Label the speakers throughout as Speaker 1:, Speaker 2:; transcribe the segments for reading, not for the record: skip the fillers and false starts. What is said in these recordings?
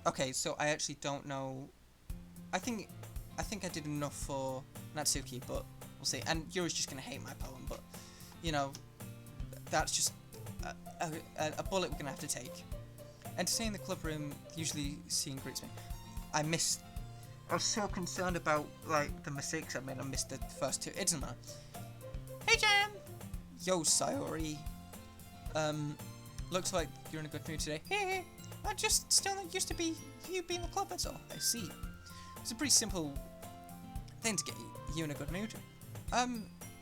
Speaker 1: Okay, so I actually don't know. I think I did enough for Natsuki, but we'll see. And Yuri's just gonna hate my poem, but you know, that's just a bullet we're gonna have to take. Entertaining the club room usually seeing greets me. I missed. I was so concerned about like the mistakes I made. I missed the first two. It doesn't matter. Hey Jam. Yo Sayori. Looks like you're in a good mood today. Hey, I just still not used to be you being the club. That's all. I see. It's a pretty simple thing to get you in a good mood.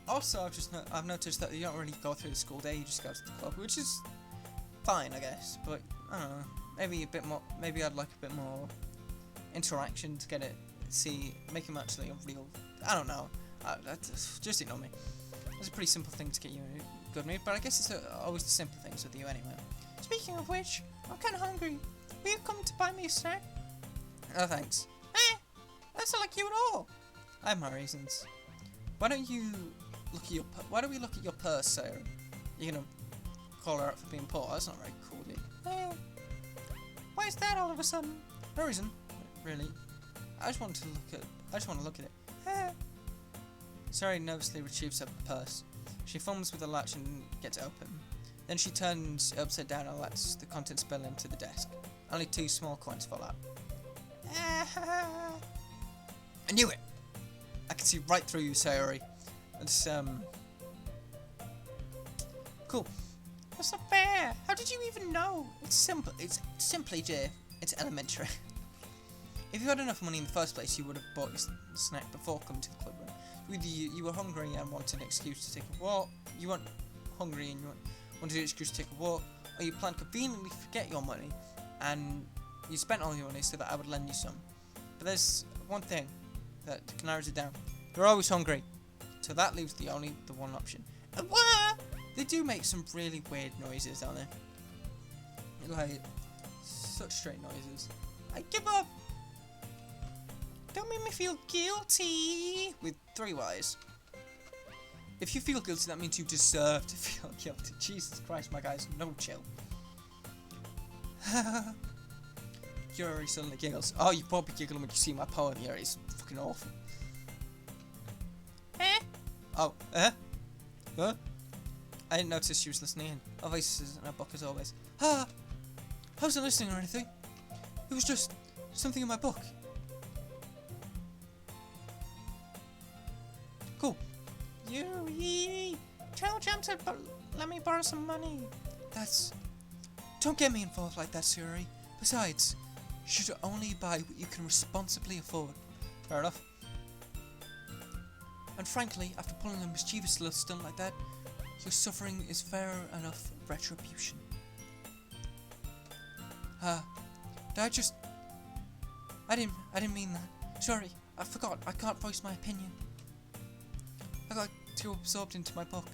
Speaker 1: Also, I've noticed that you don't really go through the school day. You just go to the club, which is fine, I guess. But I don't know. Maybe a bit more. Maybe I'd like a bit more interaction to get it. Make him actually a real. I don't know. Just ignore me. It's a pretty simple thing to get you in a good mood, but I guess it's always the simple things with you anyway. Speaking of which, I'm kind of hungry. Will you come to buy me a snack? Oh, thanks. That's not like you at all. I have my reasons. Why don't we look at your purse, Sarah? You're gonna call her out for being poor? That's not very cool, dude. Why is that all of a sudden? No reason, really. I just want to look at it. Sarah nervously retrieves her purse. She fumbles with the latch and gets it open. Then she turns it upside down and lets the contents spill into the desk. Only 2 small coins fall out. I knew it! I can see right through you, Sayori. It's, cool. That's not fair! How did you even know? It's simple. It's simply, Jay. It's elementary. If you had enough money in the first place, you would have bought your snack before coming to the club room. Either you were hungry and wanted an excuse to take a walk, you weren't hungry and you wanted an excuse to take a walk, or you planned to conveniently forget your money and you spent all your money so that I would lend you some. But there's one thing that narrows it down. You're always hungry. So that leaves the one option. And what? They do make some really weird noises, don't they? Like, such strange noises. I give up! Don't make me feel guilty! With 3 Y's. If you feel guilty, that means you deserve to feel guilty. Jesus Christ, my guys, no chill. Yuri suddenly giggles. Oh, you probably giggle when you see my poem, Yuri. It's fucking awful. Oh, Huh? I didn't notice she was listening in. Her voice is in her book as always. I wasn't listening or anything. It was just something in my book. Cool. Yuri! Tell Jam to let me borrow some money. Don't get me involved like that, Sayori. Besides, you should only buy what you can responsibly afford. Fair enough. And frankly, after pulling a mischievous little stunt like that, your suffering is fair enough retribution. I didn't mean that. Sorry, I forgot. I can't voice my opinion. I got too absorbed into my book.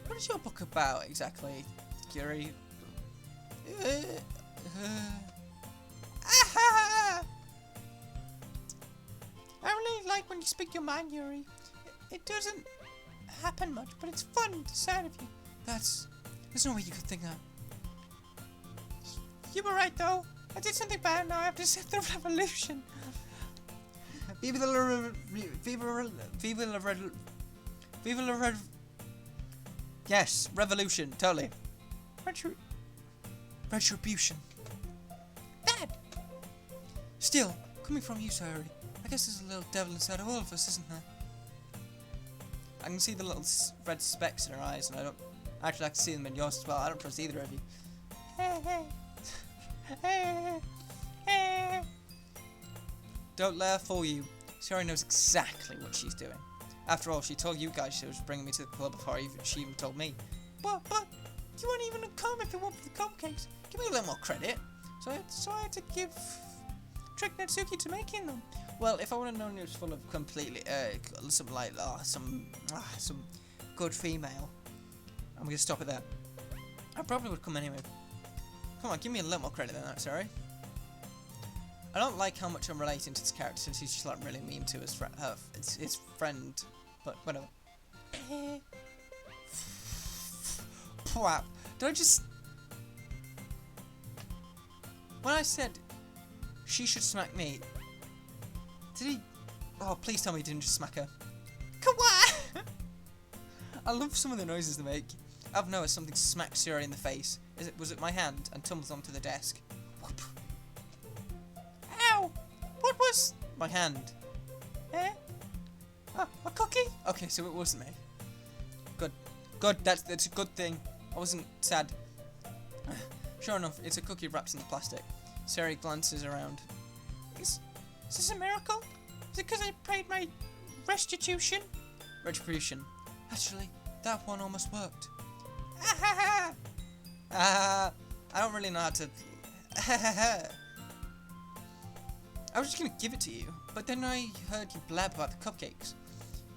Speaker 1: What is your book about exactly, Yuri? I really like when you speak your mind, Yuri. It doesn't happen much, but it's fun inside of you. There's no way you could think that. You were right, though. I did something bad, now I have to set the revolution. Viva la Yes, revolution, totally. Retribution. Dad! Still, coming from you, Sayori, I guess there's a little devil inside of all of us, isn't there? I can see the little red specks in her eyes, and I don't... Actually, I can see them in yours as well. I don't trust either of you. Don't let her fool you. Sayori knows exactly what she's doing. After all, she told you guys she was bringing me to the club before she even told me. But you weren't even come if it weren't for the cupcakes. Give me a little more credit. So I had to trick Natsuki to making them. Well, if I would have known it was full of completely some good female, I'm gonna stop it there. I probably would come anyway. Come on, give me a little more credit than that, sorry. I don't like how much I'm relating to this character since he's just like really mean to his friend, but whatever. Pwap. Did I just... When I said she should smack me, did he... Oh, please tell me he didn't just smack her. Come on! I love some of the noises they make. I've noticed something smacked Sayori in the face. Was it my hand and tumbles onto the desk? Whoop. Ow! What was... My hand. Eh? A cookie? Okay, so it wasn't me. Good. Good, that's a good thing. I wasn't sad. Sure enough, it's a cookie wrapped in the plastic. Sayori glances around. Is this a miracle? Is it because I paid my restitution? Retribution. Actually, that one almost worked. I don't really know how to... I was just going to give it to you, but then I heard you blab about the cupcakes.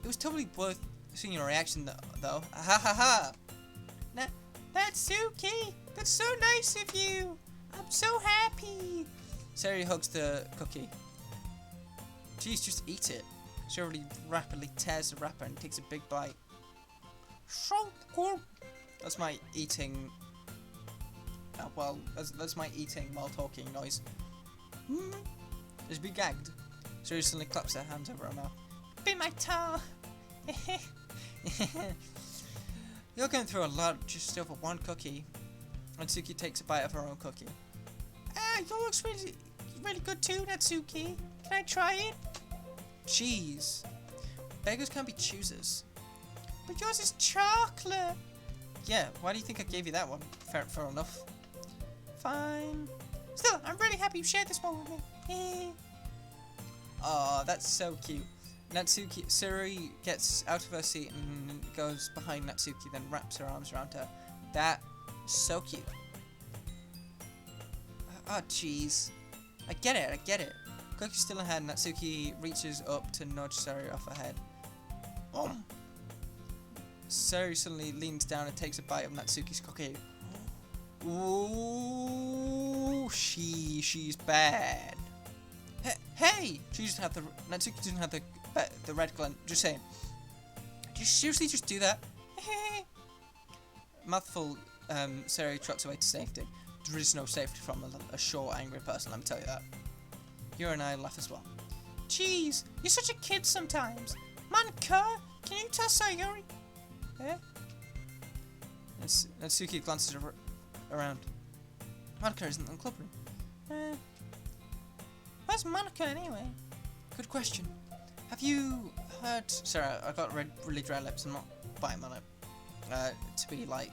Speaker 1: It was totally worth seeing your reaction though. Natsuki, that's so nice of you. I'm so happy. Sayori hugs the cookie. Jeez, just eat it. Sayori rapidly tears the wrapper and takes a big bite. So good. That's my eating. Well, that's my eating while talking noise. Just be gagged. Sayori suddenly claps her hands over her mouth. Bit my tongue. You're going through a lot just over one cookie. Natsuki takes a bite of her own cookie. Yours looks really good too, Natsuki. Can I try it? Cheese. Beggars can't be choosers. But yours is chocolate. Yeah, why do you think I gave you that one? Fair enough. Fine. Still, I'm really happy you shared this one with me. Aw, that's so cute. Sayori gets out of her seat and goes behind Natsuki, then wraps her arms around her. That's so cute. Oh, jeez. I get it. Cookie's still ahead, and Natsuki reaches up to nudge Sayori off her head. Sayori suddenly leans down and takes a bite of Natsuki's cookie. Ooh, she's bad. Hey! Natsuki doesn't have the red glint. Just saying. Did you seriously just do that? Mouthful, Sayori trots away to safety. There is no safety from a short, angry person, let me tell you that. You and I laugh as well. Jeez, you're such a kid sometimes. Monika, can you tell Sayori? Natsuki glances around. Monika isn't in the club room. Where's Monika anyway? Good question. Have you heard... Sorry, I got really dry lips. I'm not biting my lip. To be like...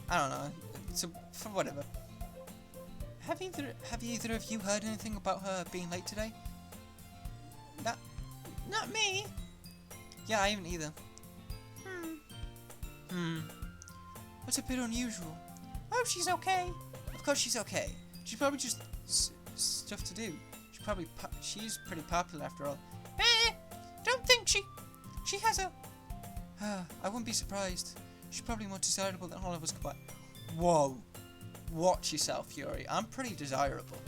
Speaker 1: I don't know. For whatever. Have either of you heard anything about her being late today? Not me. Yeah, I haven't either. That's a bit unusual. I hope she's okay. Of course she's okay. She's probably just stuff to do. She's pretty popular after all. Don't think she has a... I wouldn't be surprised. She's probably more desirable than all of us combined. Whoa. Watch yourself, Yuri. I'm pretty desirable.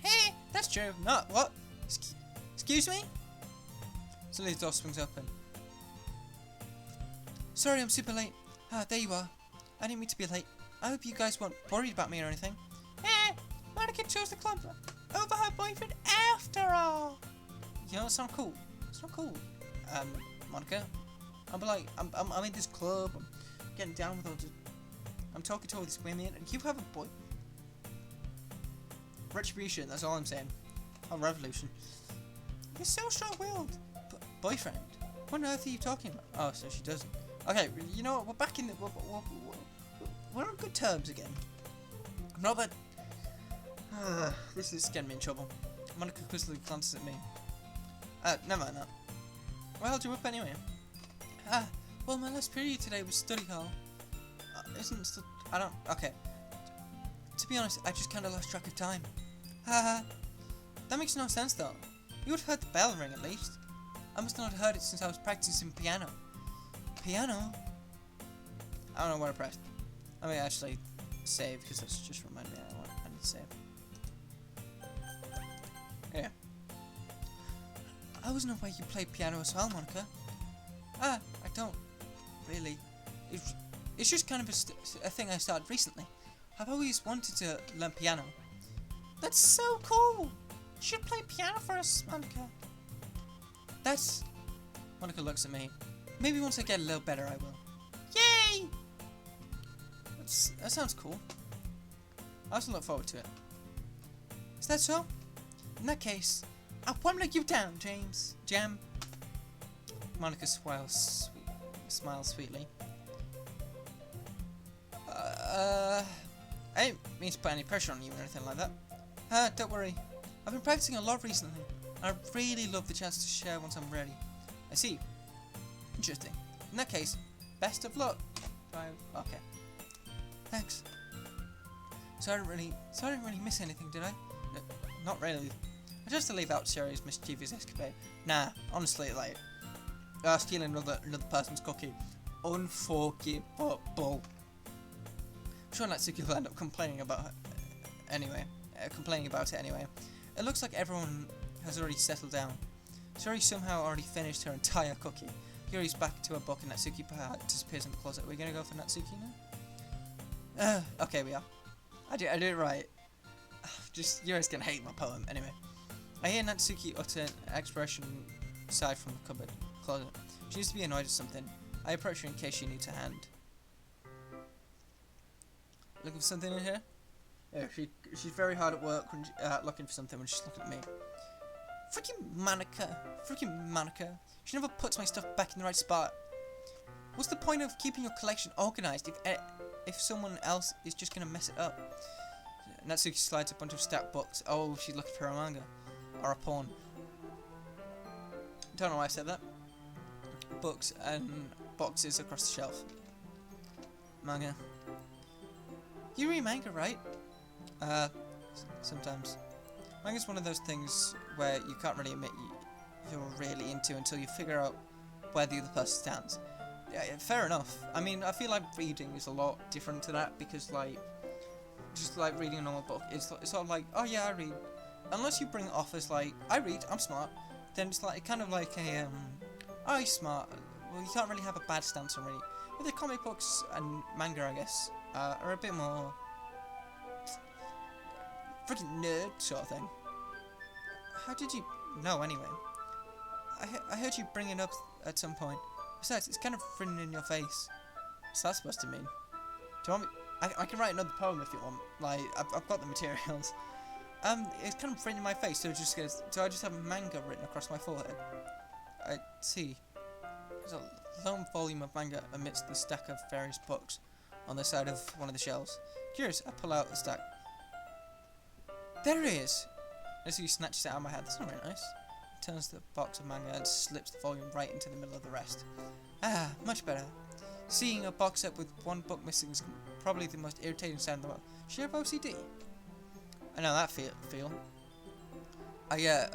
Speaker 1: Hey, that's true. Not what? Excuse me? Suddenly the door swings open. Sorry, I'm super late. There you are. I didn't mean to be late. I hope you guys weren't worried about me or anything. Monika chose the club over her boyfriend after all. You know, it's not cool. It's not cool. Monika. I'm in this club. I'm getting down with all the... I'm talking to all these women, and you have a boy. Retribution, that's all I'm saying. Oh, revolution. You're so strong-willed. Boyfriend? What on earth are you talking about? Oh, so she doesn't. Okay, you know what? We're back in the... We're on good terms again. I'm not that... this is getting me in trouble. Monika quickly glances at me. Never mind that. Why held you up anyway? Well, my last period today was study hall. Okay. To be honest, I just kind of lost track of time. That makes no sense though. You would have heard the bell ring at least. I must not have heard it since I was practicing piano. Piano? I don't know what I pressed. Let me actually save, because that's just reminded me I need to save. Yeah. I wasn't aware you played piano as well, Monika. I don't really. It's just kind of a thing I started recently. I've always wanted to learn piano. That's so cool! You should play piano for us, Monica. Monica looks at me. Maybe once I get a little better, I will. Yay! That sounds cool. I also look forward to it. Is that so? In that case, I won't let you down, Jam. Monica smiles sweetly. I didn't mean to put any pressure on you or anything like that. Don't worry. I've been practicing a lot recently. I really love the chance to share once I'm ready. I see. Interesting. In that case, best of luck. Okay. Thanks. So I didn't really miss anything, did I? No, not really. I just to leave out Sayori's mischievous escapade. Nah, honestly, like, stealing another person's cookie, unforgivable. I'm sure Natsuki will end up complaining about it anyway. It looks like everyone has already settled down. Sayori somehow already finished her entire cookie. Yuri's back to her book and Natsuki disappears in the closet. Are we gonna go for Natsuki now? Okay, we are. I did it right. Just Yuri's gonna hate my poem anyway. I hear Natsuki utter an expression aside from the closet. She used to be annoyed at something. I approach her in case she needs a hand. Looking for something in here? Yeah, she's very hard at work when looking for something when she's looking at me. Freaking Monica. She never puts my stuff back in the right spot. What's the point of keeping your collection organized if someone else is just gonna mess it up? Natsuki slides a bunch of stacked books. Oh, she's looking for a manga. Or a porn. Don't know why I said that. Books and boxes across the shelf. Manga. You read manga, right? Sometimes. Manga's one of those things where you can't really admit you're really into until you figure out where the other person stands. Yeah, fair enough. I mean, I feel like reading is a lot different to that because, like, just like reading a normal book, it's sort of like, oh yeah, I read. Unless you bring it off as like, I read, I'm smart, then it's like kind of like a, oh, you're smart. Well, you can't really have a bad stance on reading. But the comic books and manga, I guess, are a bit more freaking nerd sort of thing. How did you know anyway? I heard you bring it up at some point. Besides, it's kind of written in your face. What's that supposed to mean? Do you want me? I can write another poem if you want. Like, I've got the materials. It's kind of written in my face, so I just have manga written across my forehead. I see. There's a lone volume of manga amidst the stack of various books on the side of one of the shelves. Curious, I pull out the stack. There it is! Natsuki snatches it out of my hand. That's not very nice. He turns the box of manga and slips the volume right into the middle of the rest. Ah, much better. Seeing a box set with one book missing is probably the most irritating sound in the world. Does she have OCD? I know that feel. I get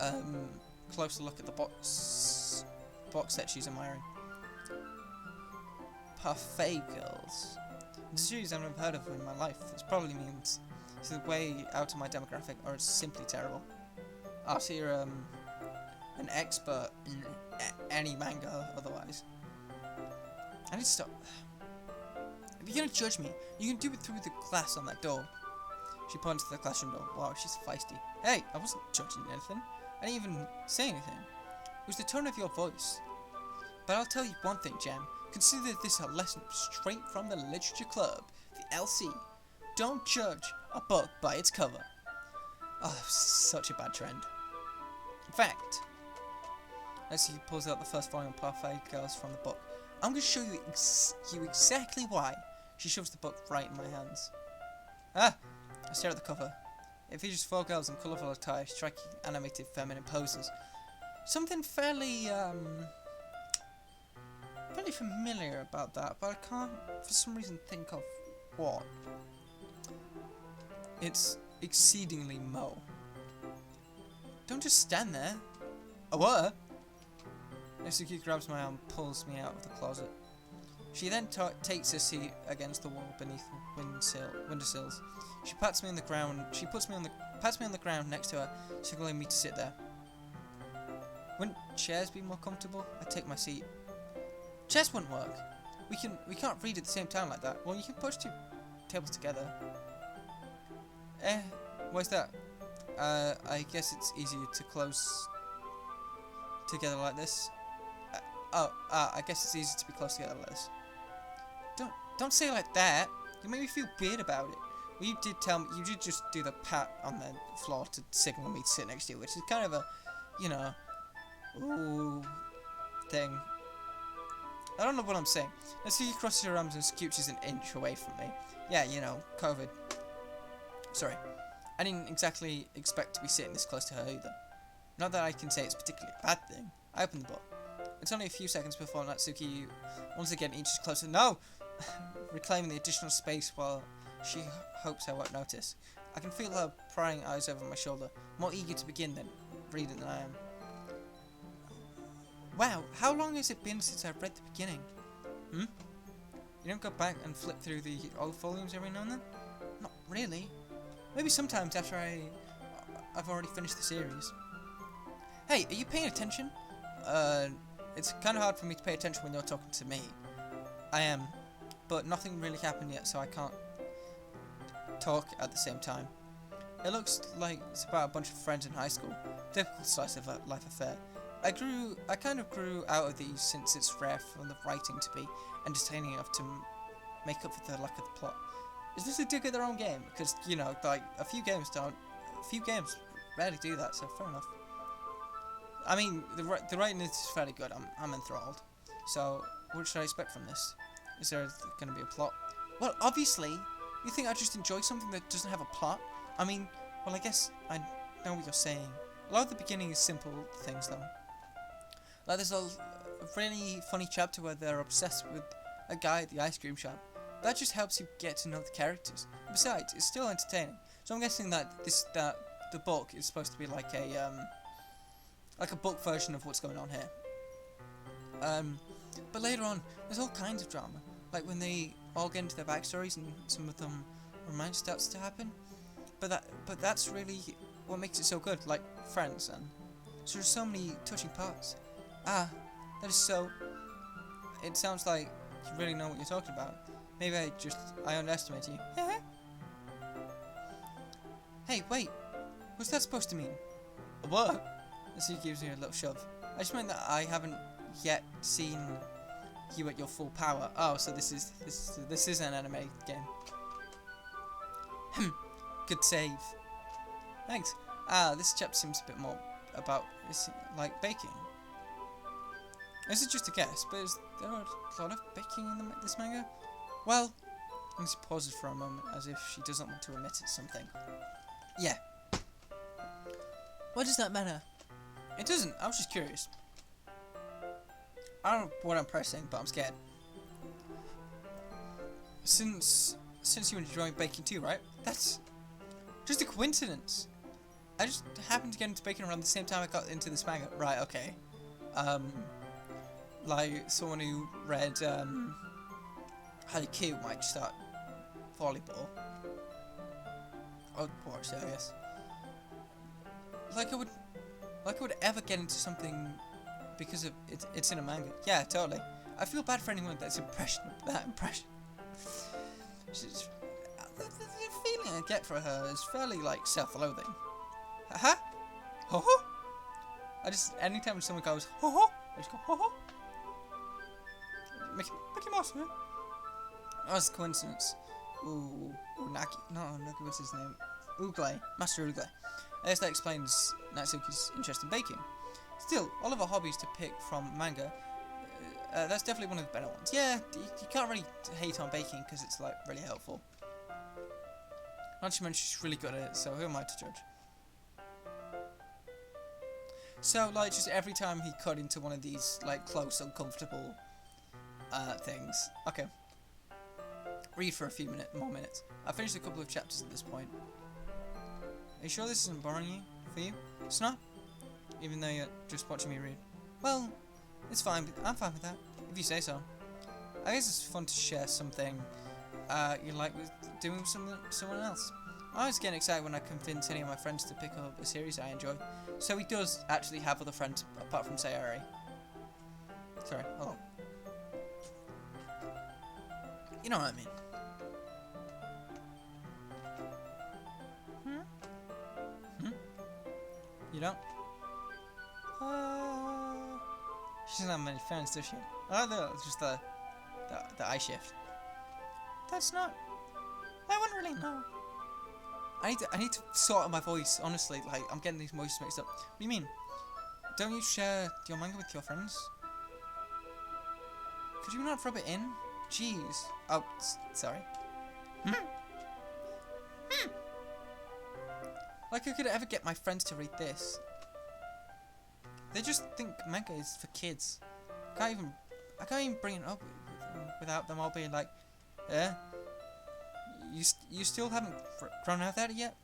Speaker 1: closer look at the box set she's admiring. Parfait girls. It's a series I've never heard of in my life. This probably means it's way out of my demographic, or it's simply terrible. I see you're an expert in any manga otherwise. I need to stop. If you're gonna judge me, you can do it through the glass on that door. She points to the classroom door. Wow, she's feisty. Hey, I wasn't judging anything. I didn't even say anything. It was the tone of your voice. But I'll tell you one thing, Jam. Consider this a lesson straight from the Literature Club, the LC. Don't judge a book by its cover. Oh, such a bad trend. In fact, as he pulls out the first volume of Parfait Girls from the book, I'm going to show you exactly why. She shoves the book right in my hands. I stare at the cover. It features 4 girls in colourful attire, striking animated feminine poses. Something fairly familiar about that, but I can't for some reason think of what. It's exceedingly Mo. Don't just stand there. Oh, what? Natsuki grabs my arm and pulls me out of the closet. She then takes a seat against the wall beneath the windowsills. She pats me on the ground. She pats me on the ground next to her, signaling me to sit there. Wouldn't chairs be more comfortable? I take my seat. Chairs wouldn't work. We can't read at the same time like that. Well, you can push 2 tables together. Why's that? I guess it's easier to close together like this. I guess it's easier to be close together like this. Don't say it like that. You make me feel weird about it. Well, you did tell me, you did just do the pat on the floor to signal me to sit next to you, which is kind of a, you know, ooh, thing. I don't know what I'm saying. Let's see you crosses her arms and scooches an inch away from me. Yeah, you know, COVID. Sorry. I didn't exactly expect to be sitting this close to her either. Not that I can say it's particularly a bad thing. I opened the book. It's only a few seconds before Natsuki once again inches closer. No! Reclaiming the additional space while she hopes I won't notice. I can feel her prying eyes over my shoulder, more eager to begin than reading than I am. Wow, how long has it been since I've read the beginning? You don't go back and flip through the old volumes every now and then? Not really. Maybe sometimes after I've already finished the series. Hey, are you paying attention? It's kind of hard for me to pay attention when you're talking to me. I am, but nothing really happened yet, so I can't talk at the same time. It looks like it's about a bunch of friends in high school. Typical slice of a life affair. I kind of grew out of these since it's rare for the writing to be entertaining enough to make up for the lack of the plot. Is this a dig at their own game? Because, you know, like, a few games rarely do that, so fair enough. I mean, the writing is fairly good. I'm enthralled. So, what should I expect from this? Is there going to be a plot? Well, obviously, you think I just enjoy something that doesn't have a plot? I mean, well, I guess I know what you're saying. A lot of the beginning is simple things, though. Like, there's a really funny chapter where they're obsessed with a guy at the ice cream shop. That just helps you get to know the characters. Besides, it's still entertaining. So I'm guessing that the book is supposed to be like a book version of what's going on here. But later on, there's all kinds of drama. Like when they all get into their backstories and some of them romance starts to happen. But that's really what makes it so good. Like friends, and so there's so many touching parts. That is so. It sounds like you really know what you're talking about. Maybe I underestimated you. Hey, wait. What's that supposed to mean? What? As he gives me a little shove. I just meant that I haven't yet seen you at your full power. Oh, so this is an anime game. Good save. Thanks. This chapter seems a bit more about like baking. This is just a guess, but is there a lot of baking in this manga? Well, and she pauses for a moment as if she doesn't want to admit it's something. Yeah. What does that matter? It doesn't. I was just curious. I don't know what I'm pressing, but I'm scared. Since you enjoy baking too, right? That's just a coincidence. I just happened to get into baking around the same time I got into this manga. Right, okay. Like someone who read Haikyuu might start volleyball. Or watch it, I guess. Like I would ever get into something because of it's in a manga. Yeah, totally. I feel bad for anyone that's that impression. The feeling I get for her is fairly like self-loathing. Haha. Ho ho. Anytime someone goes ho ho, I just go ho ho. Mickey Mouse, man. Oh, it's a coincidence. Naki. What's his name? Ugle. Master Ugle. I guess that explains Natsuki's interest in baking. Still, all of our hobbies to pick from manga, that's definitely one of the better ones. Yeah, you can't really hate on baking because it's like really helpful. Not to mention she's really good at it, so who am I to judge? So, like, just every time he cut into one of these, like, close, uncomfortable things. Okay. Read for a few more minutes. I've finished a couple of chapters at this point. Are you sure this isn't boring for you? It's not? Even though you're just watching me read. Well, it's fine. I'm fine with that, if you say so. I guess it's fun to share something you like with doing with someone else. I always get excited when I convince any of my friends to pick up a series I enjoy. So he does actually have other friends apart from Sayori. Sorry, hold on. You know what I mean. You don't? She doesn't have many friends, does she? Oh, no, it's just the eye shift. That's not... I wouldn't really know. I need to sort out my voice, honestly. Like, I'm getting these voices mixed up. What do you mean? Don't you share your manga with your friends? Could you not rub it in? Jeez. Oh, sorry. Like I could ever get my friends to read this. They just think manga is for kids. I can't even bring it up without them all being like, you still haven't grown out of that yet?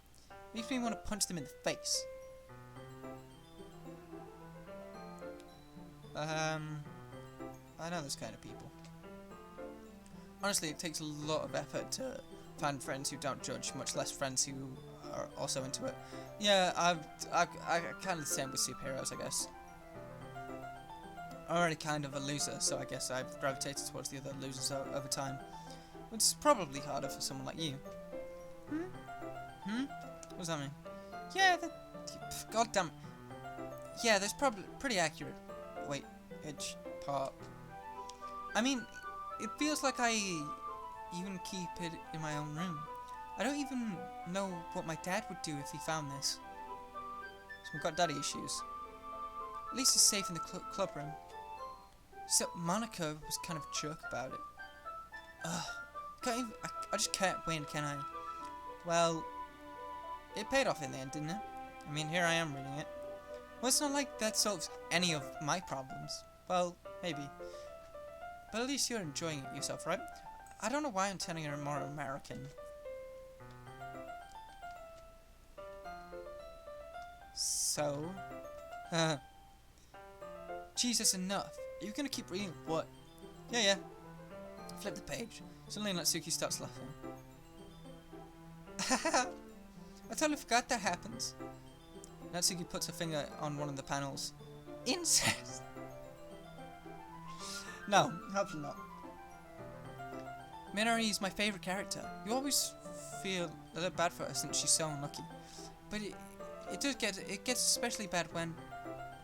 Speaker 1: Makes me want to punch them in the face. I know those kind of people. Honestly, it takes a lot of effort to find friends who don't judge, much less friends who are also into it. Yeah, I kind of the same with superheroes, I guess. I'm already kind of a loser, so I guess I've gravitated towards the other losers over time. Which is probably harder for someone like you. What does that mean? Yeah, God damn it. Yeah, that's probably pretty accurate. Wait, edge part. I mean, it feels like I even keep it in my own room. I don't even know what my dad would do if he found this. So we've got daddy issues. At least it's safe in the club room. Except Monica was kind of a jerk about it. I just can't win, can I? Well, it paid off in the end, didn't it? I mean, here I am reading it. Well, it's not like that solves any of my problems. Well, maybe. But at least you're enjoying it yourself, right? I don't know why I'm telling her more American. So... Jesus, enough. Are you gonna keep reading? What? Yeah. Flip the page. Suddenly Natsuki starts laughing. I totally forgot that happens. Natsuki puts her finger on one of the panels. Incest! No, hopefully not. Minori is my favourite character. You always feel a little bad for her since she's so unlucky. But it gets especially bad when...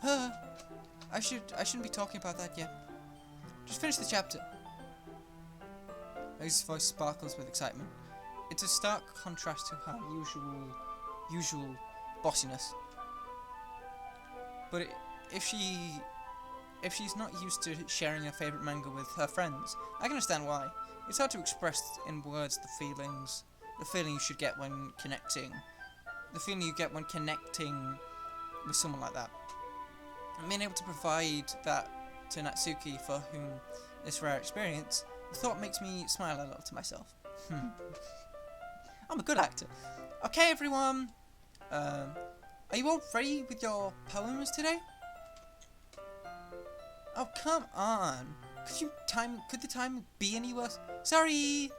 Speaker 1: I shouldn't be talking about that yet. Just finish the chapter. Maggie's voice sparkles with excitement. It's a stark contrast to her usual bossiness. But if she's not used to sharing her favourite manga with her friends, I can understand why. It's hard to express in words the feeling you should get when connecting, the feeling you get when connecting with someone like that. And being able to provide that to Natsuki, for whom this rare experience, the thought makes me smile a little to myself. I'm a good actor. Okay, everyone. Are you all ready with your poems today? Oh, come on. Could the time be any worse? Sorry.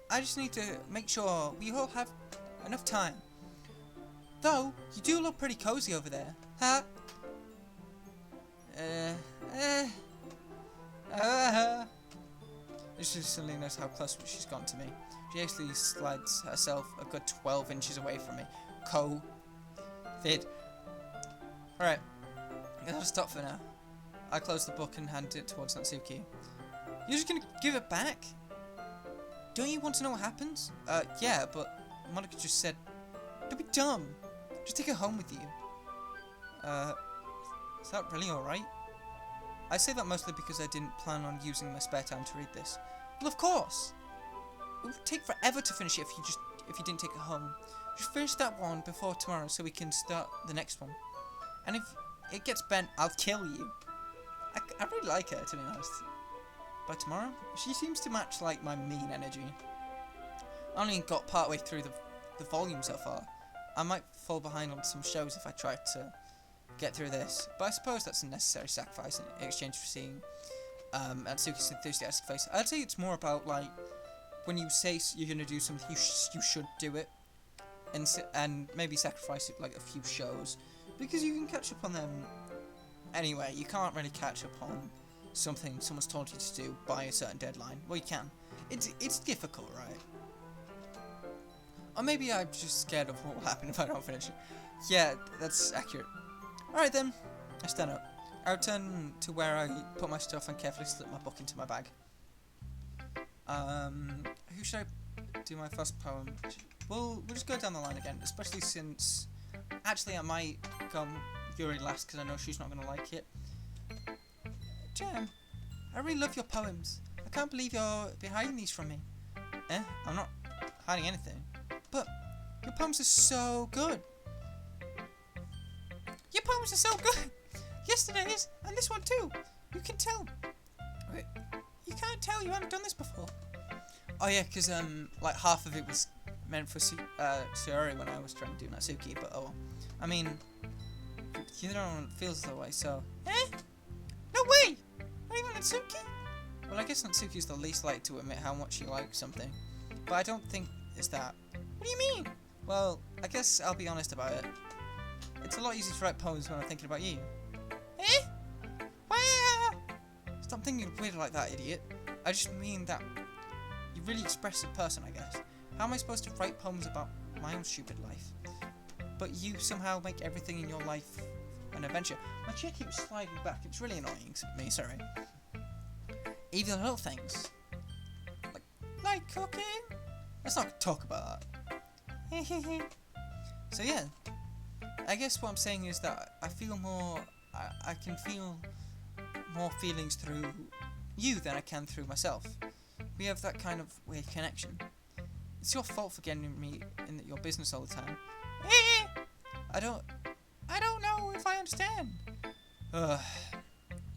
Speaker 1: I just need to make sure we all have enough time. Though, you do look pretty cozy over there. Huh? She suddenly knows how close she's gotten to me. She actually slides herself a good 12 inches away from me. Vid. Alright. I gotta stop for now. I close the book and hand it towards Natsuki. You're just gonna give it back? Don't you want to know what happens? Yeah, but Monica just said, don't be dumb. Just take it home with you. Is that really alright? I say that mostly because I didn't plan on using my spare time to read this. Well, of course! It would take forever to finish it if you didn't take it home. Just finish that one before tomorrow so we can start the next one. And if it gets bent, I'll kill you. I really like her, to be honest. By tomorrow, she seems to match like my mean energy. I only got partway through the volume so far. I might fall behind on some shows if I try to get through this, but I suppose that's a necessary sacrifice in exchange for seeing Natsuki's enthusiastic face. I'd say it's more about like when you say you're gonna do something, you should do it, and maybe sacrifice it like a few shows, because you can catch up on them anyway. You can't really catch up on something someone's told you to do by a certain deadline. Well, you can. It's difficult, right? Or maybe I'm just scared of what will happen if I don't finish it. Yeah, that's accurate. Alright then, I stand up. I return to where I put my stuff and carefully slip my book into my bag. Who should I do my first poem? We'll just go down the line again, especially since... Actually, I might go Yuri last because I know she's not going to like it. Jam, I really love your poems. I can't believe you're hiding these from me. I'm not hiding anything. But your poems are so good. Your poems are so good. Yesterday's and this one too. You can tell. Wait, you can't tell you haven't done this before. Oh yeah, because like half of it was meant for Sayori when I was trying to do Natsuki, but oh well. I mean, you don't feel that way, so... No way! Not even Natsuki? Well, I guess Natsuki's the least likely to admit how much she likes something. But I don't think it's that. What do you mean? Well, I guess I'll be honest about it. It's a lot easier to write poems when I'm thinking about you. Wow! Stop thinking weird like that, idiot. I just mean that you're a really expressive person, I guess. How am I supposed to write poems about my own stupid life? But you somehow make everything in your life an adventure. My chair keeps sliding back. It's really annoying me, sorry. Even little things. Like cooking? Let's not talk about that. So yeah. I guess what I'm saying is that I feel more... I can feel more feelings through you than I can through myself. We have that kind of weird connection. It's your fault for getting me in your business all the time. I don't know if I understand.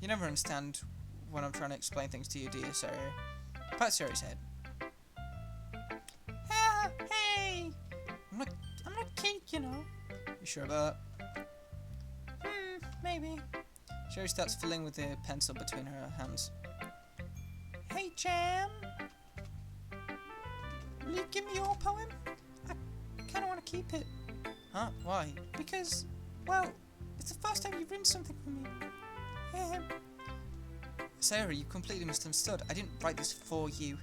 Speaker 1: You never understand when I'm trying to explain things to you, do you, Sayori? Pat Sayori's head. Hey! I'm not cake, you know. You sure about that? Maybe. Sayori starts fiddling with the pencil between her hands. Hey, Jam! Will you give me your poem? I kind of want to keep it. Huh? Why? Because, well, it's the first time you've written something for me. Sayori, you completely misunderstood. I didn't write this for you.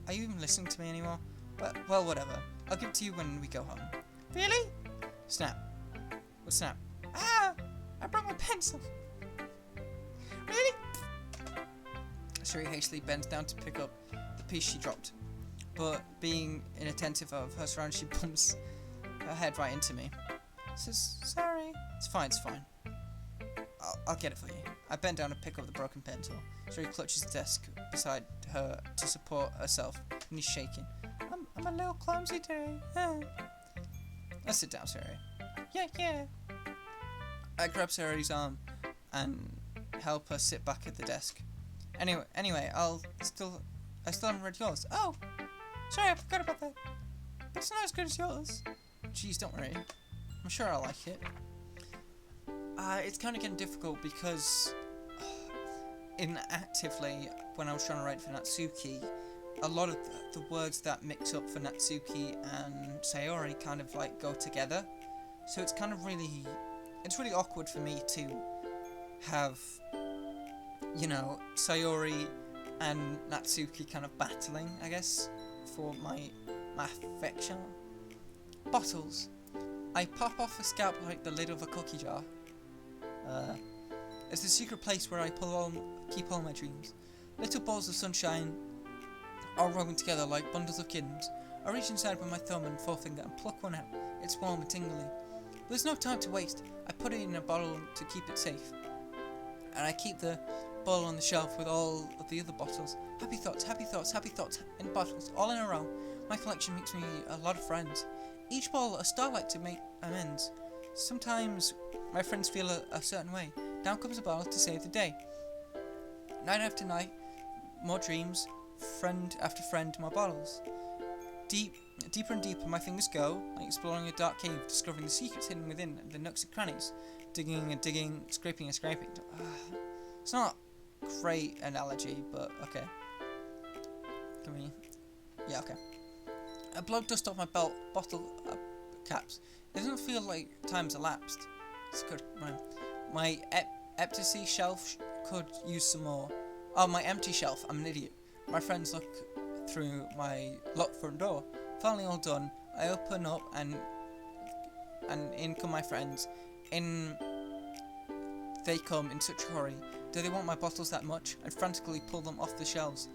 Speaker 1: Are you even listening to me anymore? Well, whatever. I'll give it to you when we go home. Really? Snap. What snap? I brought my pencil. Really? Sayori hastily bends down to pick up the piece she dropped. But being inattentive of her surroundings, she bumps her head right into me. Says, sorry. It's fine. I'll get it for you. I bend down to pick up the broken pencil. Sayori clutches the desk beside her to support herself, and he's shaking. I'm a little clumsy today. Let's sit down, Sayori. Yeah. I grab Sayori's arm and help her sit back at the desk. Anyway, I still haven't read yours. Oh, sorry, I forgot about that. But it's not as good as yours. Jeez, don't worry. I'm sure I'll like it. It's kind of getting difficult because inactively, when I was trying to write for Natsuki, a lot of the words that mix up for Natsuki and Sayori kind of like go together. So it's kind of really awkward for me to have, you know, Sayori and Natsuki kind of battling, I guess, for my affection. Bottles. I pop off a scalp like the lid of a cookie jar. It's the secret place where I keep all my dreams. Little balls of sunshine, all rolling together like bundles of kittens. I reach inside with my thumb and forefinger and pluck one out. It's warm and tingly. There's no time to waste. I put it in a bottle to keep it safe. And I keep the bottle on the shelf with all of the other bottles. Happy thoughts in bottles, all in a row. My collection makes me a lot of friends. Each bottle a starlight to make amends. Sometimes my friends feel a certain way. Down comes a bottle to save the day. Night after night, more dreams, friend after friend, more bottles. Deeper and deeper my fingers go, like exploring a dark cave, discovering the secrets hidden within the nooks and crannies. Digging and digging, scraping and scraping. It's not a great analogy, but okay. Okay. I blow dust off my bottle caps. It doesn't feel like time's elapsed. It's good, right? My empty shelf could use some more. Oh, my empty shelf. I'm an idiot. My friends look through my locked front door. finally all done, I open up and in come my friends. They come in such a hurry. Do they want my bottles that much? I frantically pull them off the shelves,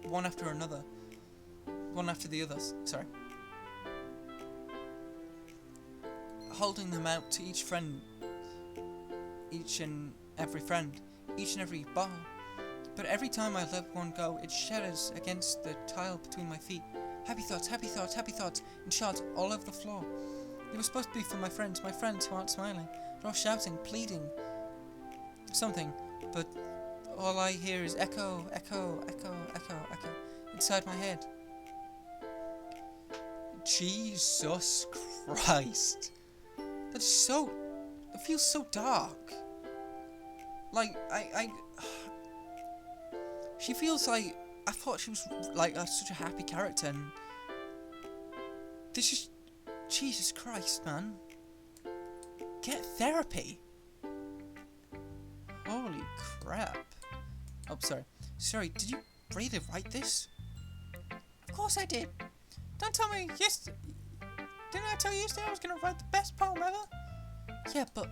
Speaker 1: one after another, one after the others. Sorry. Holding them out to each friend, each and every friend, each and every bottle. But every time I let one go, it shatters against the tile between my feet. Happy thoughts, happy thoughts, happy thoughts, in shards all over the floor. They were supposed to be for my friends who aren't smiling. They're all shouting, pleading, something, but all I hear is echo, echo, echo, echo, echo, inside my head. Jesus Christ. It feels so dark. Like, she feels like, I thought she was like such a happy character, and this is, Jesus Christ, man. Get therapy. Holy crap. Oh, sorry. Sorry, did you really write this? Of course I did. Don't tell me, didn't I tell you yesterday I was going to write the best poem ever? Yeah, but,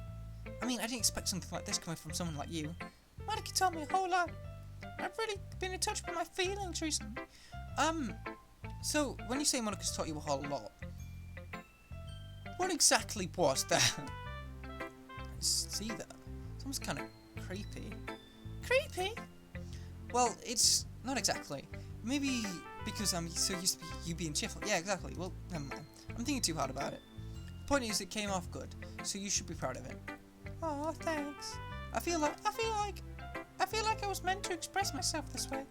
Speaker 1: I mean, I didn't expect something like this coming from someone like you. Monica told me a whole lot. I've really been in touch with my feelings recently. So, when you say Monica's taught you a whole lot, what exactly was that? I see that. It's almost kind of creepy. Creepy? Well, it's not exactly. Maybe because I'm so used to you being cheerful. Yeah, exactly. Well, never mind. I'm thinking too hard about it. The point is, it came off good, so you should be proud of it. Oh, thanks. I feel like I was meant to express myself this way.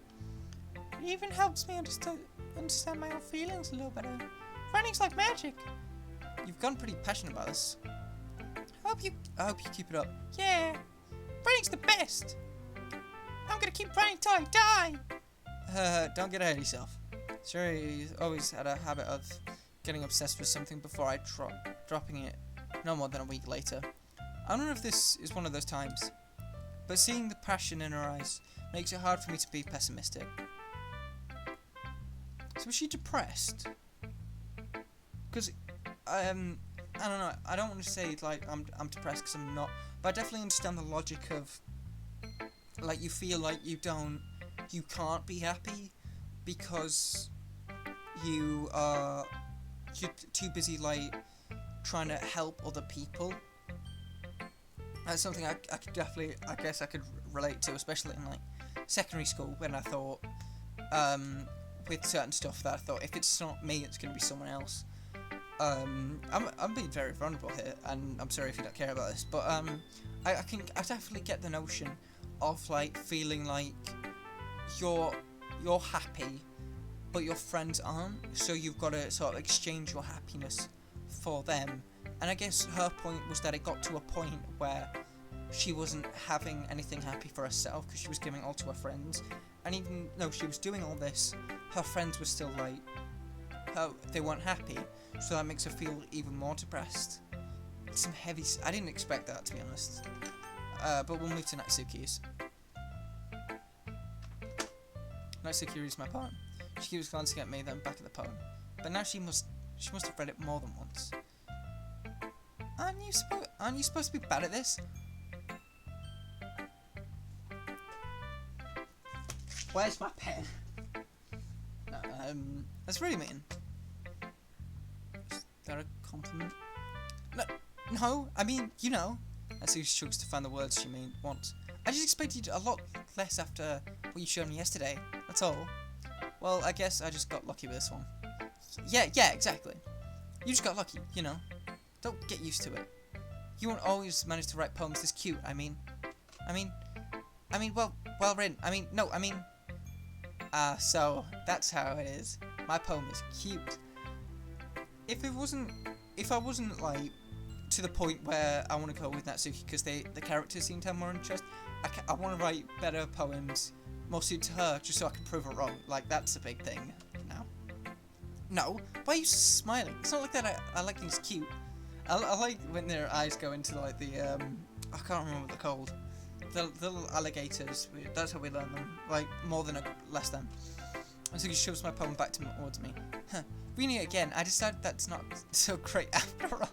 Speaker 1: It even helps me understand my own feelings a little better. Writing's like magic. You've gone pretty passionate about this. I hope you keep it up. Yeah, writing's the best. I'm gonna keep writing till I die. Don't get ahead of yourself. Sherry always had a habit of getting obsessed with something before I dropping it no more than a week later. I wonder if this is one of those times. But seeing the passion in her eyes makes it hard for me to be pessimistic. So was she depressed? Because I don't know. I don't want to say like I'm depressed because I'm not, but I definitely understand the logic of like you feel like you can't be happy because you're too busy like trying to help other people. That's something I could definitely, I guess I could relate to, especially in like secondary school when I thought with certain stuff that I thought if it's not me it's gonna be someone else. I'm being very vulnerable here, and I'm sorry if you don't care about this, but I definitely get the notion of like feeling like you're happy, but your friends aren't, so you've got to sort of exchange your happiness for them. And I guess her point was that it got to a point where she wasn't having anything happy for herself because she was giving all to her friends, and even though she was doing all this, her friends were still like, they weren't happy. So that makes her feel even more depressed. It's some heavy. I didn't expect that, to be honest. But we'll move to Natsuki's. Natsuki reads my poem. She keeps glancing at me, then back at the poem. But now she must have read it more than once. Aren't you supposed to be bad at this? Where's my pen? That's really mean. Is that a compliment? No, I mean, you know. Natsuki struggles to find the words she wants. I just expected a lot less after what you showed me yesterday. That's all. Well, I guess I just got lucky with this one. Yeah, exactly. You just got lucky, you know. Don't get used to it. You won't always manage to write poems this cute. I mean, well written. So that's how it is. My poem is cute. If I wasn't like to the point where I want to go with Natsuki because the characters seem to have more interest, I want to write better poems, more suited to her, just so I can prove her wrong. Like that's a big thing now. No, why are you smiling? It's not like that. I like things cute. I like when their eyes go into like the I can't remember what they're called. The little alligators. That's how we learn them. Like more than less than. Natsuki shoves my poem back towards me. Huh. Reading it again, I decided that's not so great after all.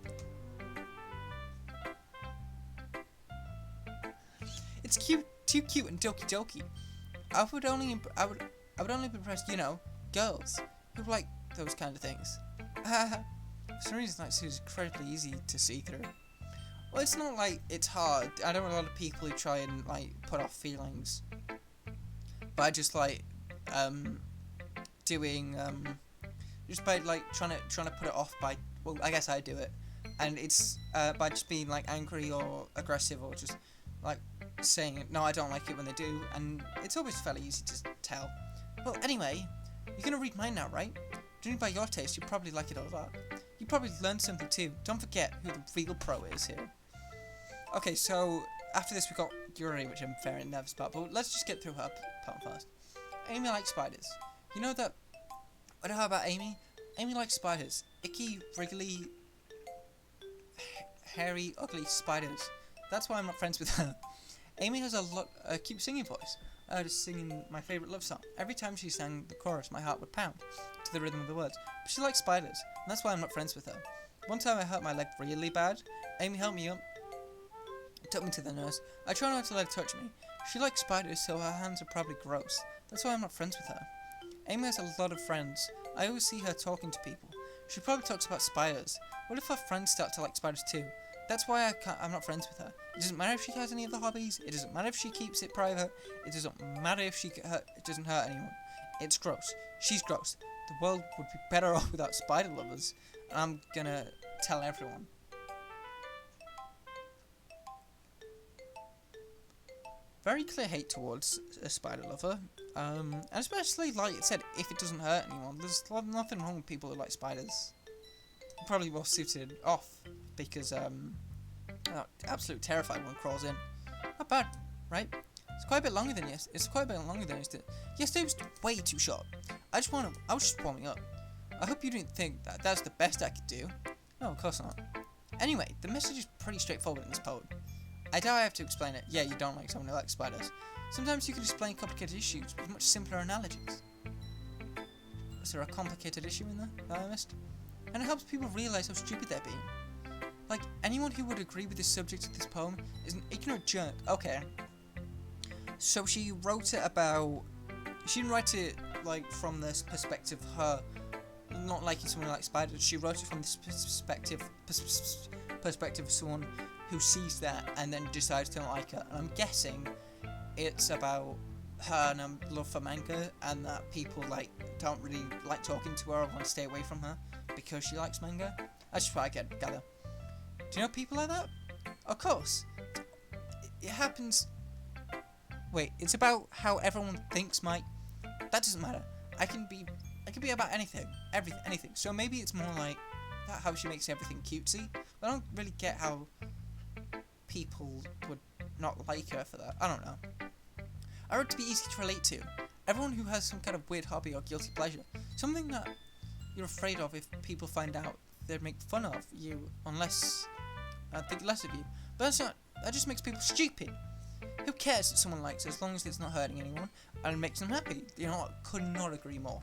Speaker 1: It's cute, too cute and Doki Doki. I would only impress, girls who like those kind of things. For some reason, Natsuki's incredibly easy to see through. Well, it's not like it's hard. I know a lot of people who try and put off feelings by just doing just by trying to put it off by, well, I guess I do it, and it's by just being angry or aggressive or just saying no, I don't like it when they do, and it's always fairly easy to tell. Well, anyway, you're gonna read mine now, right? Judging by your taste, you probably like it a lot. You probably learned something too. Don't forget who the real pro is here. Okay, so after this we got Yuri, which I'm very nervous about, but let's just get through her part first. Amy likes spiders. You know that. What about Amy? Amy likes spiders. Icky, wriggly, hairy, ugly spiders. That's why I'm not friends with her. Amy has a cute singing voice. Just singing my favourite love song. Every time she sang the chorus, my heart would pound to the rhythm of the words. But she likes spiders, and that's why I'm not friends with her. One time I hurt my leg really bad. Amy helped me up, took me to the nurse. I try not to let her touch me. She likes spiders, so her hands are probably gross. That's why I'm not friends with her. Amy has a lot of friends. I always see her talking to people. She probably talks about spiders. What if her friends start to like spiders too? That's why I'm not friends with her. It doesn't matter if she has any other hobbies. It doesn't matter if she keeps it private. It doesn't matter if it doesn't hurt anyone. It's gross. She's gross. The world would be better off without spider lovers. And I'm gonna tell everyone. Very clear hate towards a spider lover. And especially, like it said, if it doesn't hurt anyone. There's nothing wrong with people who like spiders. Probably more suited off because absolute terrified when it crawls in. Not bad, right? It's quite a bit longer than yesterday. It's quite a bit longer than yesterday. Yesterday was way too short. I was just warming up. I hope you didn't think that that's the best I could do. No, of course not. Anyway, the message is pretty straightforward in this poem. I doubt I have to explain it. Yeah, you don't like someone who likes spiders. Sometimes you can explain complicated issues with much simpler analogies. Is there a complicated issue in there that I missed? And it helps people realise how stupid they're being. Like, anyone who would agree with the subject of this poem is an ignorant jerk. Okay. So she wrote it about... She didn't write it, from this perspective of her not liking someone who likes spiders. She wrote it from this perspective of someone who sees that and then decides to not like her. And I'm guessing it's about her and her love for manga, and that people, don't really like talking to her or want to stay away from her because she likes manga. That's just what I gather. Do you know people like that? Of course. It happens... Wait, it's about how everyone thinks That doesn't matter. I can be about anything. Anything. So maybe it's more like that how she makes everything cutesy. I don't really get how people would not like her for that. I don't know. I wrote to be easy to relate to. Everyone who has some kind of weird hobby or guilty pleasure. Something that you're afraid of if people find out. They'd make fun of you unless think less of you. But that's not. That just makes people stupid. Who cares that someone likes it as long as it's not hurting anyone and it makes them happy? I could not agree more.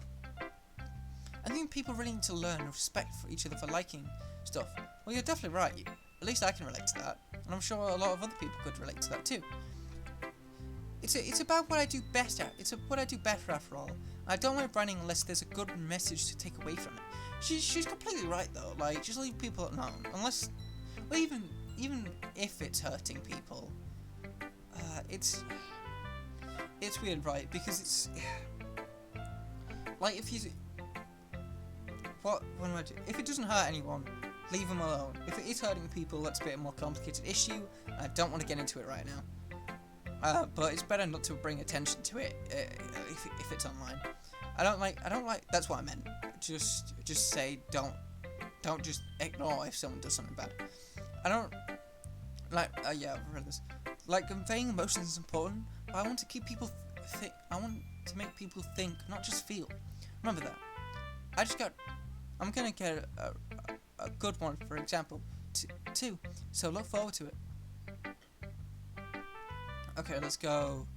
Speaker 1: I think people really need to learn respect for each other for liking stuff. Well, you're definitely right. At least I can relate to that, and I'm sure a lot of other people could relate to that too. It's about what I do best at. It's what I do better after all. I don't like writing unless there's a good message to take away from it. She's completely right though. Just leave people alone. Unless, well, even if it's hurting people, it's weird, right? Because it's if you what do I do? If it doesn't hurt anyone, leave them alone. If it is hurting people, that's a bit more complicated issue. I don't want to get into it right now. But it's better not to bring attention to it if it's online. I don't like. That's what I meant. Just say don't just ignore if someone does something bad. I don't yeah, I've read this. Conveying emotions is important, but I want to keep people I want to make people think, not just feel. Remember that. I'm gonna get a good one, for example, too. So look forward to it. Okay, let's go.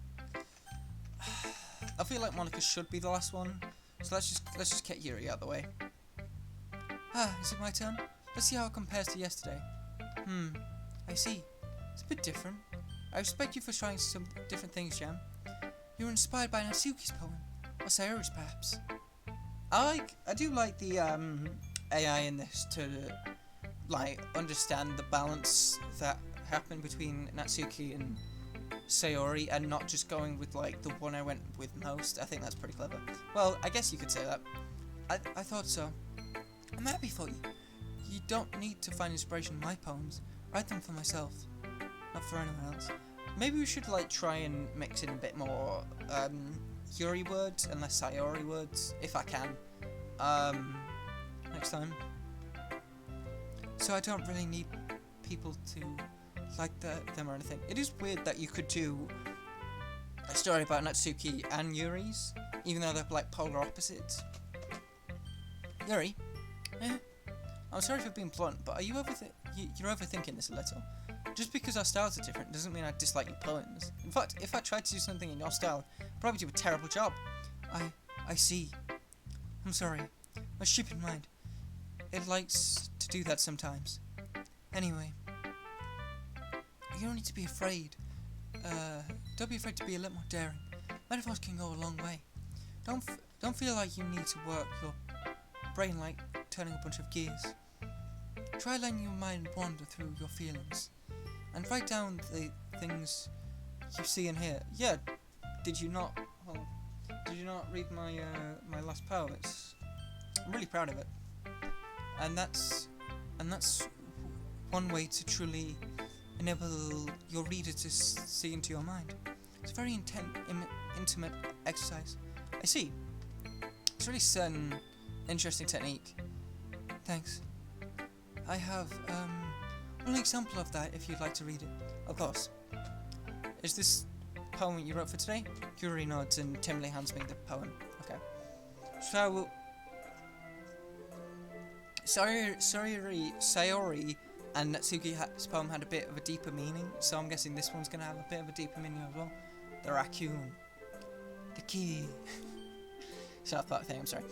Speaker 1: I feel like Monica should be the last one, So let's just get Yuri out of the way. Is it my turn? Let's see how it compares to yesterday. I see. It's a bit different. I respect you for trying some different things, Jam. You were inspired by Natsuki's poem, or Sayori's perhaps. I do like the AI in this to like understand the balance that happened between Natsuki and Sayori, and not just going with like the one I went with most. I think that's pretty clever. Well, I guess you could say that. I thought so. I'm happy for you. You don't need to find inspiration in my poems. Write them for myself, not for anyone else. Maybe we should like try and mix in a bit more Yuri words and less Sayori words, if I can, next time. So I don't really need people to like them or anything. It is weird that you could do a story about Natsuki and Yuri's, even though they're like polar opposites. Yuri, I'm sorry for being blunt, but are you you're overthinking this a little. Just because our styles are different doesn't mean I dislike your poems. In fact, if I tried to do something in your style, I'd probably do a terrible job. I see. I'm sorry. My stupid mind. It likes to do that sometimes. Anyway, you don't need to be afraid. Don't be afraid to be a little more daring. Metaphors can go a long way. Don't feel like you need to work your brain like turning a bunch of gears. Try letting your mind wander through your feelings, and write down the things you see and hear. Yeah, did you not read my my last poem? I'm really proud of it, and that's one way to truly enable your reader to see into your mind. It's a very intimate exercise. I see. It's really certain interesting technique. Thanks. I have one example of that if you'd like to read it. Of course. Is this poem you wrote for today? Yuri nods and timidly hands me the poem. Okay. So Sayori and Natsuki's poem had a bit of a deeper meaning, so I'm guessing this one's gonna have a bit of a deeper meaning as well. The raccoon. The key. South Park thing, I'm sorry.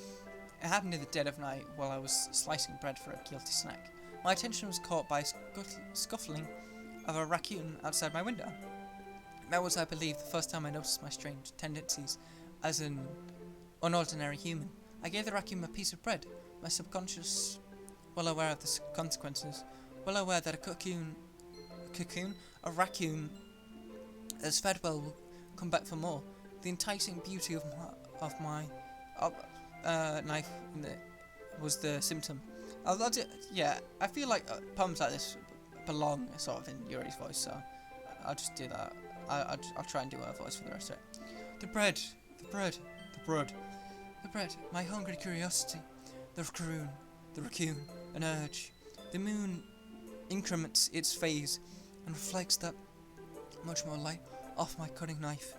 Speaker 1: It happened in the dead of night while I was slicing bread for a guilty snack. My attention was caught by scuffling of a raccoon outside my window. That was, I believe, the first time I noticed my strange tendencies as an unordinary human. I gave the raccoon a piece of bread, my subconscious well aware of the consequences, well aware that a raccoon as fed well will come back for more. The enticing beauty of my knife was the symptom. Yeah, I feel like poems like this belong sort of in Yuri's voice, so I'll just do that. I'll try and do her voice for the rest of it. The bread, my hungry curiosity, the raccoon, an urge. The moon increments its phase and reflects that much more light off my cutting knife.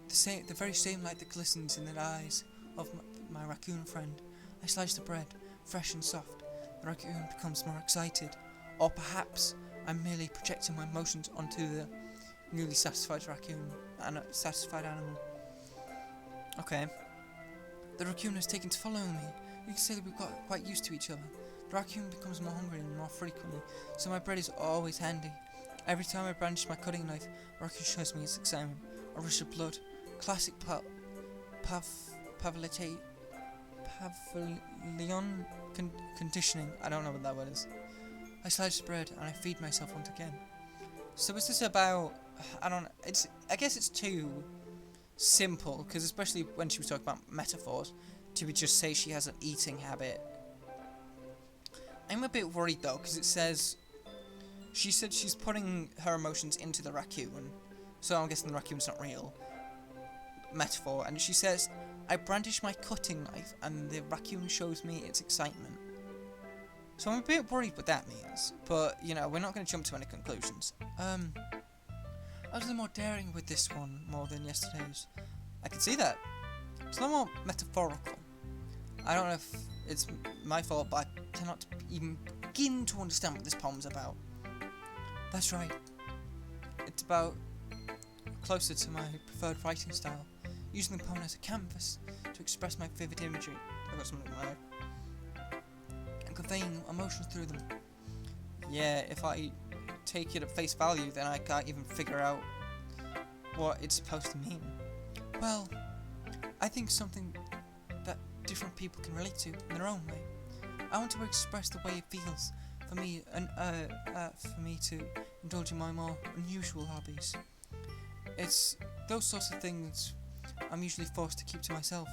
Speaker 1: The very same light that glistens in the eyes of my raccoon friend. I slice the bread, fresh and soft. The raccoon becomes more excited, or perhaps I'm merely projecting my emotions onto the newly satisfied satisfied animal. Okay. The raccoon has taken to following me. You can say that we've got quite used to each other. The raccoon becomes more hungry and more frequently, so my bread is always handy. Every time I brandish my cutting knife, the raccoon shows me its excitement. A rush of blood. Classic Pavilion conditioning. I don't know what that word is. I slice the bread and I feed myself once again. So is this about... I guess it's too simple, because especially when she was talking about metaphors, to just say she has an eating habit. I'm a bit worried though, because it says... She said she's putting her emotions into the raccoon, so I'm guessing the raccoon's not real. Metaphor. And she says, I brandish my cutting knife and the raccoon shows me its excitement. So I'm a bit worried what that means, but, you know, we're not going to jump to any conclusions. I was a little more daring with this one, more than yesterday's. I can see that. It's a little more metaphorical. I don't know if it's my fault, but I cannot even begin to understand what this poem's about. That's right. It's about closer to my preferred writing style, using the poem as a canvas to express my vivid imagery. I got something in my head. And conveying emotions through them. Yeah, if I take it at face value, then I can't even figure out what it's supposed to mean. Well, I think something that different people can relate to in their own way. I want to express the way it feels for me and for me to indulge in my more unusual hobbies. It's those sorts of things I'm usually forced to keep to myself.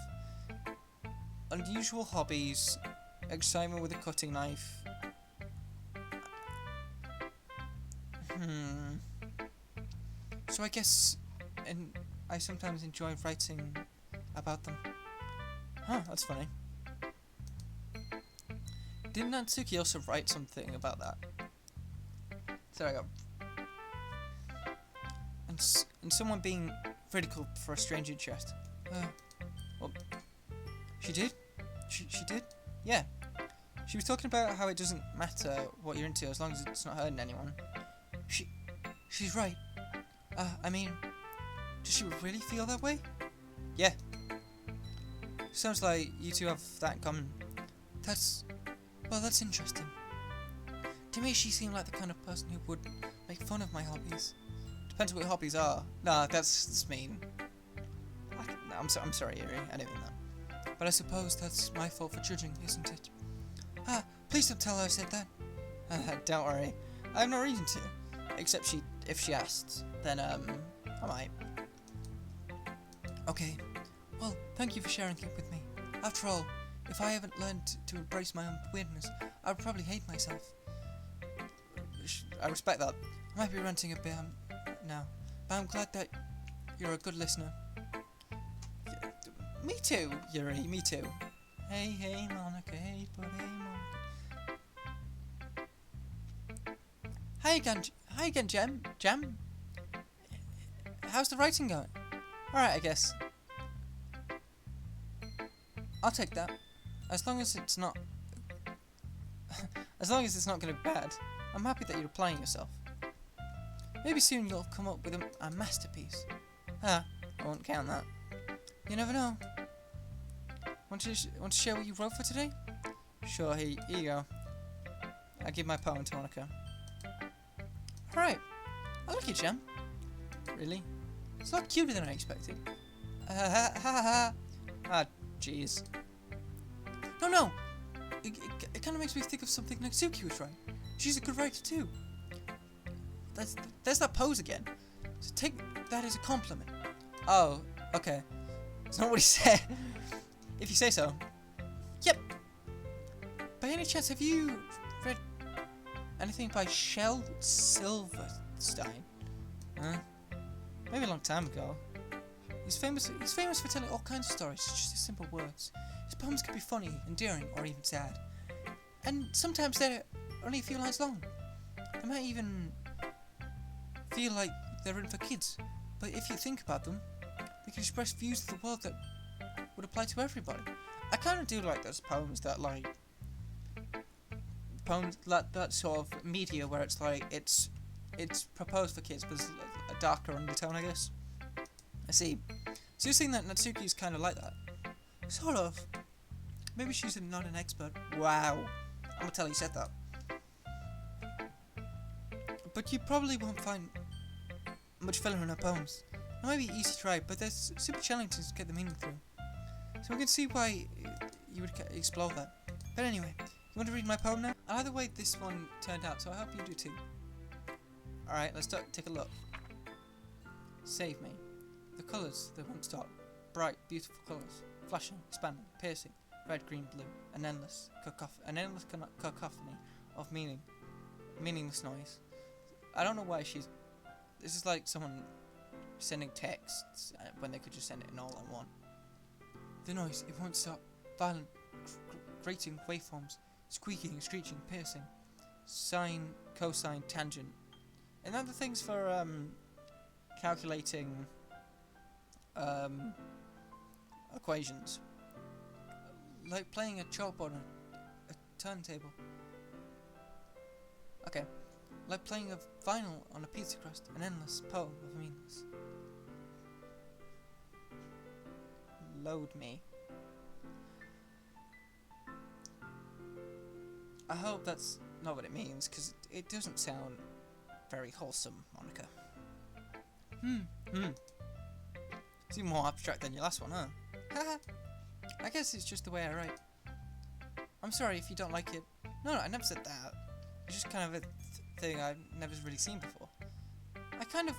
Speaker 1: Unusual hobbies, excitement with a cutting knife. So I guess, and I sometimes enjoy writing about them. Huh, that's funny. Didn't Natsuki also write something about that? Sorry, I got... And someone being ridiculed for a strange interest. Well, she did? She did? Yeah. She was talking about how it doesn't matter what you're into as long as it's not hurting anyone. She's right. I mean, does she really feel that way? Yeah. Sounds like you two have that in common. That's interesting. To me, she seemed like the kind of person who would make fun of my hobbies. Depends what your hobbies are. Nah, that's mean. I'm sorry, Yuri. I didn't mean that. But I suppose that's my fault for judging, isn't it? Please don't tell her I said that. Don't worry. I have no reason to. Except if she asks, then I might. Okay. Well, thank you for sharing it with me. After all, if I haven't learned to embrace my own weirdness, I would probably hate myself. I respect that. I might be ranting a bit now, but I'm glad that you're a good listener. Me too, Yuri, me too. Hey, Monica, hey, buddy, Monica. Hi again, Jam. How's the writing going? Alright, I guess. I'll take that. As long as it's not going to be bad, I'm happy that you're applying yourself. Maybe soon you'll come up with a masterpiece. I won't count that. You never know. Want to share what you wrote for today? Sure, here you go. I give my poem to Monica. Alright. I like it, Jam. Really? It's a lot cuter than I expected. Jeez. No! It kind of makes me think of something Natsuki was writing. She's a good writer too. There's that pose again. So take that as a compliment. Oh, okay. It's not what he said. If you say so. Yep. By any chance, have you read anything by Shel Silverstein? Maybe a long time ago. He's famous for telling all kinds of stories, just in simple words. His poems can be funny, endearing, or even sad. And sometimes they're only a few lines long. They might even feel like they're written for kids. But if you think about them, they can express views of the world that would apply to everybody. I kind of do like those poems that that sort of media where it's like it's proposed for kids, but there's a darker undertone, I guess. I see. So you're saying that Natsuki's kind of like that? Sort of. Maybe she's not an expert. Wow. I'm gonna tell you said that. But you probably won't find much filler in her poems. It might be easy to write, but they're super challenging to get the meaning through. So we can see why you would explore that. But anyway, you want to read my poem now? I like the way this one turned out, so I hope you do too. Alright, let's take a look. Save me. The colours that won't stop. Bright, beautiful colours. Flashing, expanding, piercing. Red, green, blue. An endless cacophony of meaningless noise. I don't know why this is like someone sending texts when they could just send it in all on one. The noise, it won't stop. Violent, grating waveforms. Squeaking, screeching, piercing. Sine, cosine, tangent. And other things for calculating equations. Like playing a chalkboard on a turntable. Okay. Like playing a vinyl on a pizza crust. An endless poem of meaningless. Load me. I hope that's not what it means, because it doesn't sound very wholesome, Monica. It's even more abstract than your last one, huh? Haha. I guess it's just the way I write. I'm sorry if you don't like it. No, I never said that. It's just kind of a thing I've never really seen before. I kind of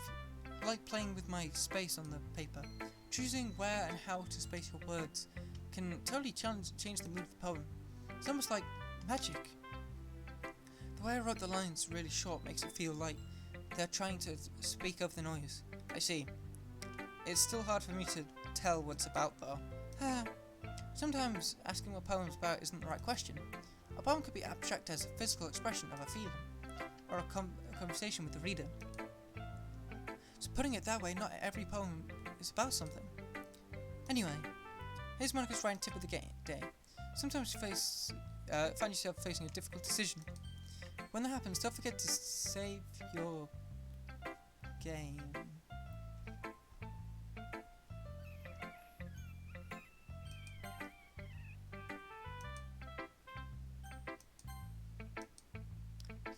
Speaker 1: like playing with my space on the paper. Choosing where and how to space your words can totally change the mood of the poem. It's almost like magic. The way I wrote the lines really short makes it feel like they're trying to speak of the noise. I see. It's still hard for me to tell what it's about though. Sometimes asking what a poem's about isn't the right question. A poem could be abstract as a physical expression of a feeling, or a conversation with the reader. So putting it that way, not every poem is about something. Anyway, here's Monica's writing tip of the day. Sometimes you find yourself facing a difficult decision. When that happens, don't forget to save your game.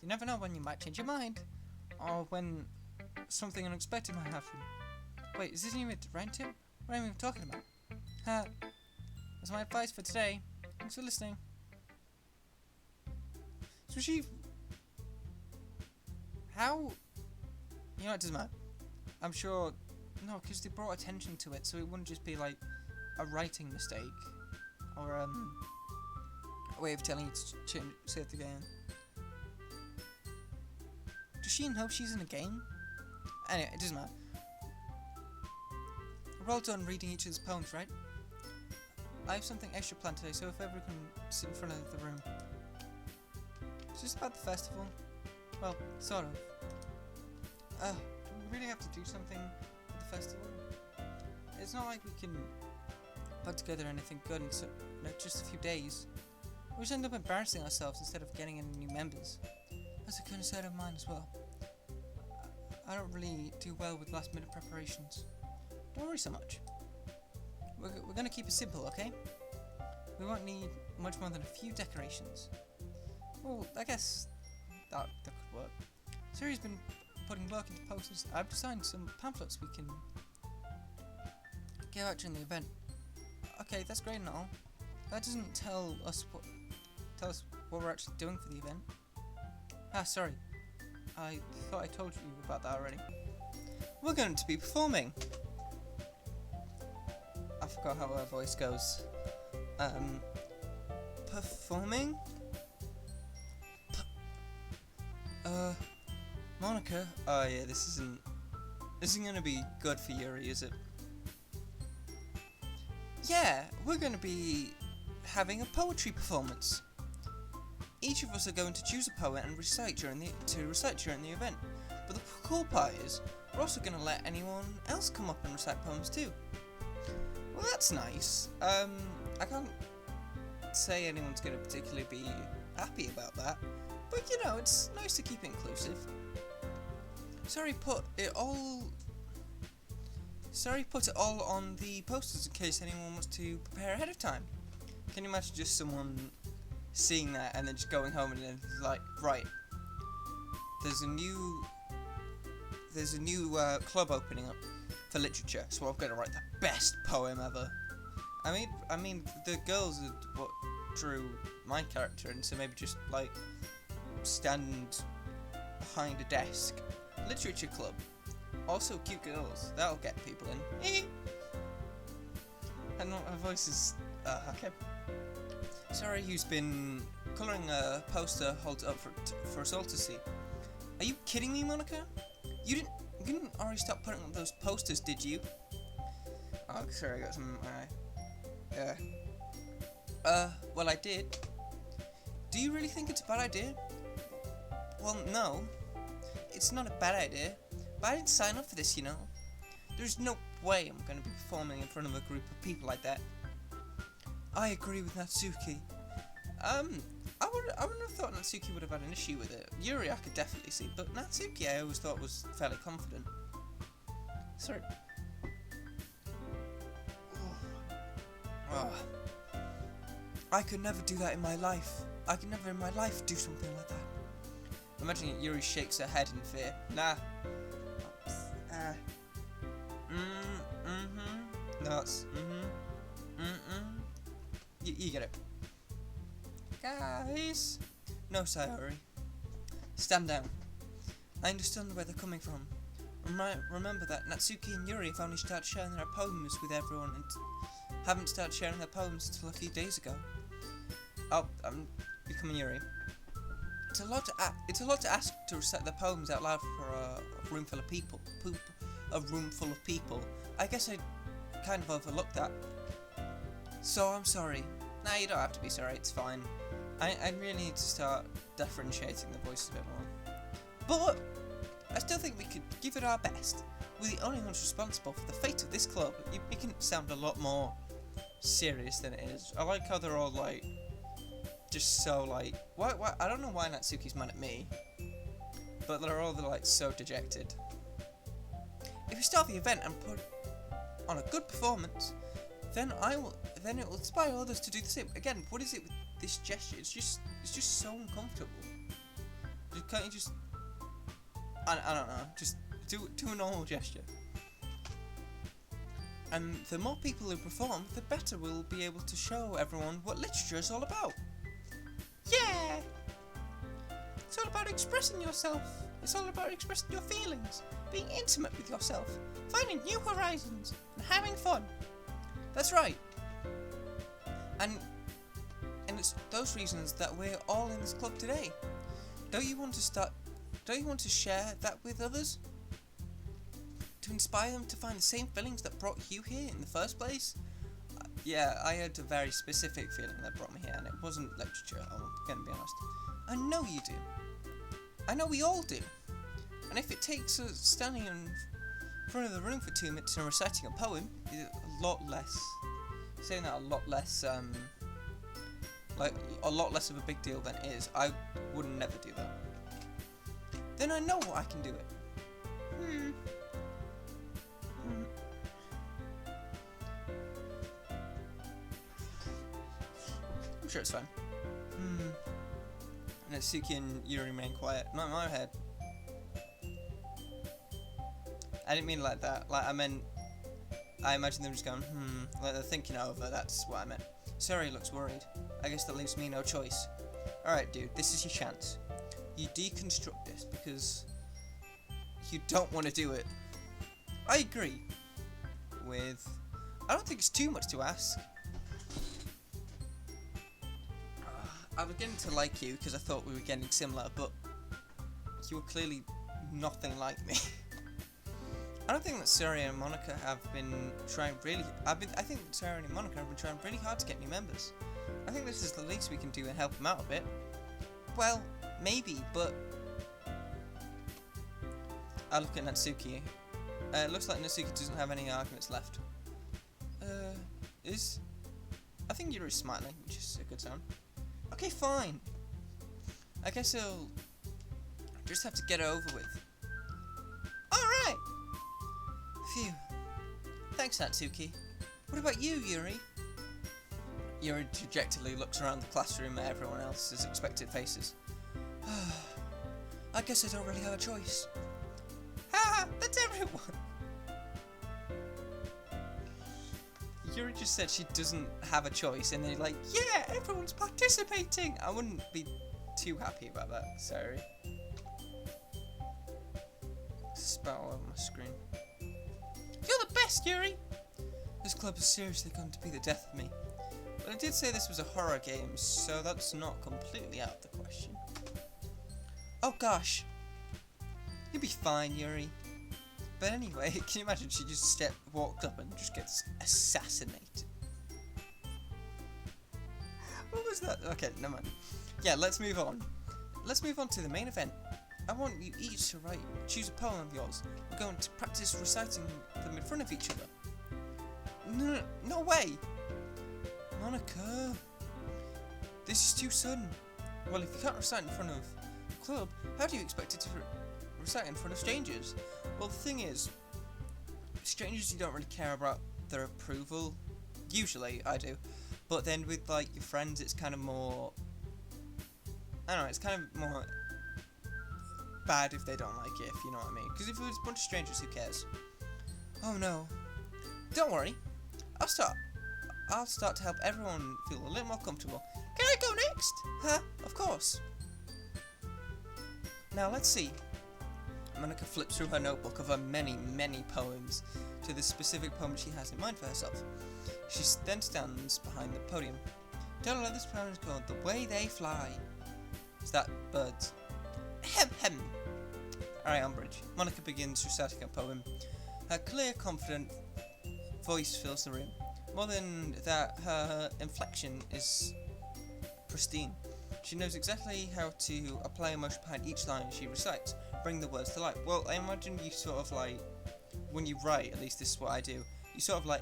Speaker 1: You never know when you might change your mind, or when something unexpected might happen. Wait, is this even a writing tip? What am I even talking about? That's my advice for today. Thanks for listening. So how? You know, it doesn't matter. I'm sure. No, because they brought attention to it, so it wouldn't just be like a writing mistake, or a way of telling you to save the game. Does she know she's in a game? Anyway, it doesn't matter. We're all done reading each other's poems, right? I have something extra planned today, so if everyone can sit in front of the room. Is this about the festival? Well, sort of. Do we really have to do something with the festival? It's not like we can put together anything good in just a few days. We just end up embarrassing ourselves instead of getting any new members. That's a concern of mine as well. I don't really do well with last minute preparations. Don't worry so much. We're gonna keep it simple, okay? We won't need much more than a few decorations. Well, I guess that could work. Sayori's been putting work into posters. I've designed some pamphlets we can give out during the event. Okay, that's great and all. That doesn't tell us what we're actually doing for the event. Sorry. I thought I told you about that already. We're going to be performing. I forgot how her voice goes. Performing? Monica? Oh yeah, this isn't gonna be good for Yuri, is it? Yeah, we're gonna be having a poetry performance. Each of us are going to choose a poem and recite during the event. But the cool part is, we're also going to let anyone else come up and recite poems too. Well, that's nice. I can't say anyone's going to particularly be happy about that, but you know, it's nice to keep it inclusive. Sayori put it all on the posters in case anyone wants to prepare ahead of time. Can you imagine just someone seeing that and then just going home and then like, right, there's a new club opening up for literature, so I've got to write the best poem ever. I mean the girls are what drew my character, and so maybe just like stand behind a desk. Literature club, also cute girls, that'll get people in. And my voice is okay. Sayori, who's been colouring a poster, holds it up for us all to see. Are you kidding me, Monica? You didn't already stop putting up those posters, did you? Oh, sorry, I got some. Well, I did. Do you really think it's a bad idea? Well, no, it's not a bad idea. But I didn't sign up for this, you know. There's no way I'm going to be performing in front of a group of people like that. I agree with Natsuki. I wouldn't have thought Natsuki would have had an issue with it. Yuri I could definitely see, but Natsuki I always thought was fairly confident. Sorry. Oh. I could never do that in my life. I could never in my life do something like that. Imagining it, Yuri shakes her head in fear. Nah. No, it's You get it. Guys. No, Sayori. Stand down. I understand where they're coming from. Remember that Natsuki and Yuri have only started sharing their poems with everyone and haven't started sharing their poems until a few days ago. Oh, I'm becoming Yuri. It's a lot to ask to recite their poems out loud for a room full of people. A room full of people. I guess I kind of overlooked that. So I'm sorry. Nah, you don't have to be sorry. It's fine. I really need to start differentiating the voices a bit more. But I still think we could give it our best. We're the only ones responsible for the fate of this club. You make it sound a lot more serious than it is. I like how they're all like, just so like, why? I don't know why Natsuki's mad at me, but they're all like so dejected. If we start the event and put on a good performance, then it will inspire others to do the same. Again, what is it with this gesture? It's just so uncomfortable. Can't you just? I don't know. Just do a normal gesture. And the more people who perform, the better we'll be able to show everyone what literature is all about. Yeah! It's all about expressing yourself. It's all about expressing your feelings, being intimate with yourself, finding new horizons, and having fun. That's right. And it's those reasons that we're all in this club today. Don't you want to share that with others? To inspire them to find the same feelings that brought you here in the first place? Yeah, I had a very specific feeling that brought me here, and it wasn't literature, I'm gonna be honest. I know you do. I know we all do. And if it takes us standing in front of the room for 2 minutes and reciting a poem, a lot less of a big deal than it is, I would never do that. Then I know I can do it. I'm sure it's fine. Natsuki and Yuri remain quiet. Not in my head. I didn't mean it like that. Like, I imagine them just going, like they're thinking over, that's what I meant. Sayori looks worried. I guess that leaves me no choice. Alright, dude, this is your chance. You deconstruct this because you don't want to do it. I agree with... I don't think it's too much to ask. I was getting to like you because I thought we were getting similar, but you were clearly nothing like me. I don't think that Sayori and Monica have been trying really... I think that Sayori and Monica have been trying really hard to get new members. I think this is the least we can do and help them out a bit. Well, maybe, but... I look at Natsuki. It looks like Natsuki doesn't have any arguments left. I think Yuri's smiling, which is a good sign. Okay, fine. I guess he'll just have to get it over with. Alright! Phew. Thanks, Natsuki. What about you, Yuri? Yuri dejectedly looks around the classroom at everyone else's expectant faces. I guess I don't really have a choice. Ha! That's everyone! Yuri just said she doesn't have a choice, and they're like, yeah, everyone's participating! I wouldn't be too happy about that, sorry. Spat all over my screen. You're the best, Yuri! This club is seriously going to be the death of me. But I did say this was a horror game, so that's not completely out of the question. Oh gosh. You'll be fine, Yuri. But anyway, can you imagine she just walked up and just gets assassinated? What was that? Okay, never mind. Yeah, let's move on. Let's move on to the main event. I want you each to choose a poem of yours. We're going to practice reciting them in front of each other. No way! Monica! This is too sudden. Well, if you can't recite in front of the club, how do you expect it to recite in front of strangers? Well, the thing is, strangers, you don't really care about their approval. Usually, I do. But then with, like, your friends, it's kind of more... don't know, it's kind of more bad if they don't like it, if you know what I mean. Because if it was a bunch of strangers, who cares? Oh no. Don't worry. I'll start to help everyone feel a little more comfortable. Can I go next? Huh? Of course. Now let's see. Monica flips through her notebook of her many, many poems to the specific poem she has in mind for herself. She then stands behind the podium. Tell her this poem is called The Way They Fly. Is that birds? Hem hem. Alright, Umbridge. Monica begins reciting her poem. Her clear, confident voice fills the room. More than that, her inflection is pristine. She knows exactly how to apply emotion behind each line she recites, bring the words to life. Well, I imagine you sort of like, when you write, at least this is what I do, you sort of like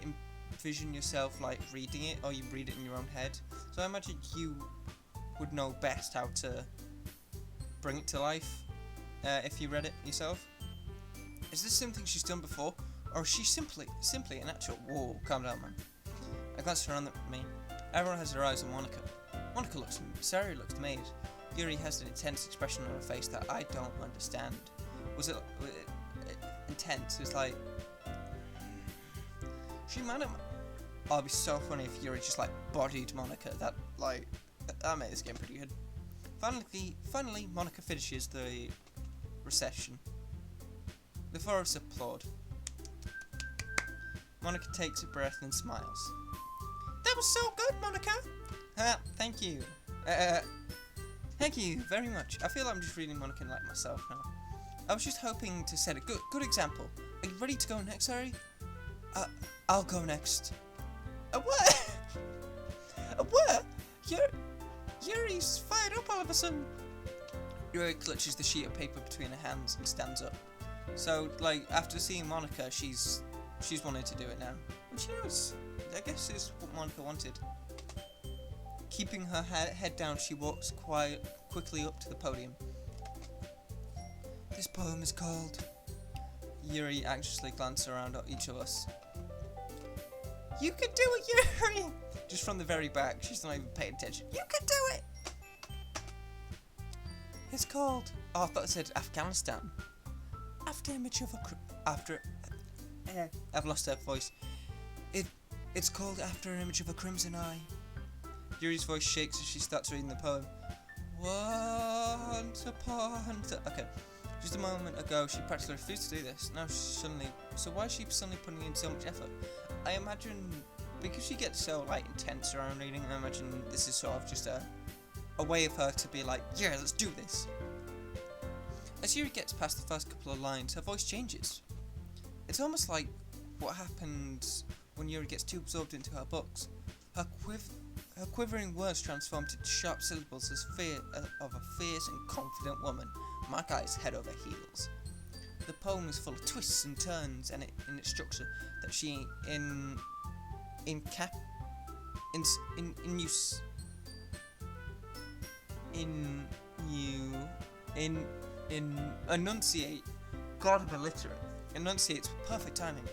Speaker 1: envision yourself like reading it, or you read it in your own head. So I imagine you would know best how to bring it to life if you read it yourself. Is this something she's done before, or is she simply an actual... Whoa, calm down, man. I glanced around at me. Everyone has their eyes on Monica. Sayori looks amazed. Yuri has an intense expression on her face that I don't understand. Was it intense? It was like... She might have... Oh, it'd be so funny if Yuri just, like, bodied Monica. That made this game pretty good. Finally, Monica finishes the recession. The four of us applaud. Monica takes a breath and smiles. That was so good, Monica! Thank you. Thank you very much. I feel like I'm just reading Monica like myself now. I was just hoping to set a good example. Are you ready to go next, Sayori? I'll go next. What? What? Yuri's fired up all of a sudden. Yuri clutches the sheet of paper between her hands and stands up. So, like, after seeing Monica, she's wanted to do it now. Which, you know, I guess is what Monica wanted. Keeping her head down, she walks quickly up to the podium. This poem is called... Yuri anxiously glances around at each of us. You can do it, Yuri! Just from the very back, she's not even paying attention. You can do it! It's called... Oh, I thought it said Afghanistan. After image of a... After... I've lost her voice. It's called After an Image of a Crimson Eye. Yuri's voice shakes as she starts reading the poem. Once upon... Okay. Just a moment ago, she practically refused to do this. Now she's suddenly... So why is she suddenly putting in so much effort? I imagine... Because she gets so, like, intense around reading, I imagine this is sort of just a way of her to be like, yeah, let's do this. As Yuri gets past the first couple of lines, her voice changes. It's almost like what happens when Yuri gets too absorbed into her books. Her quivering words transform into sharp syllables of a fierce and confident woman. My guy's head over heels. The poem is full of twists and turns, and in its structure that she enunciate. God, I'm illiterate. Enunciates with perfect timing.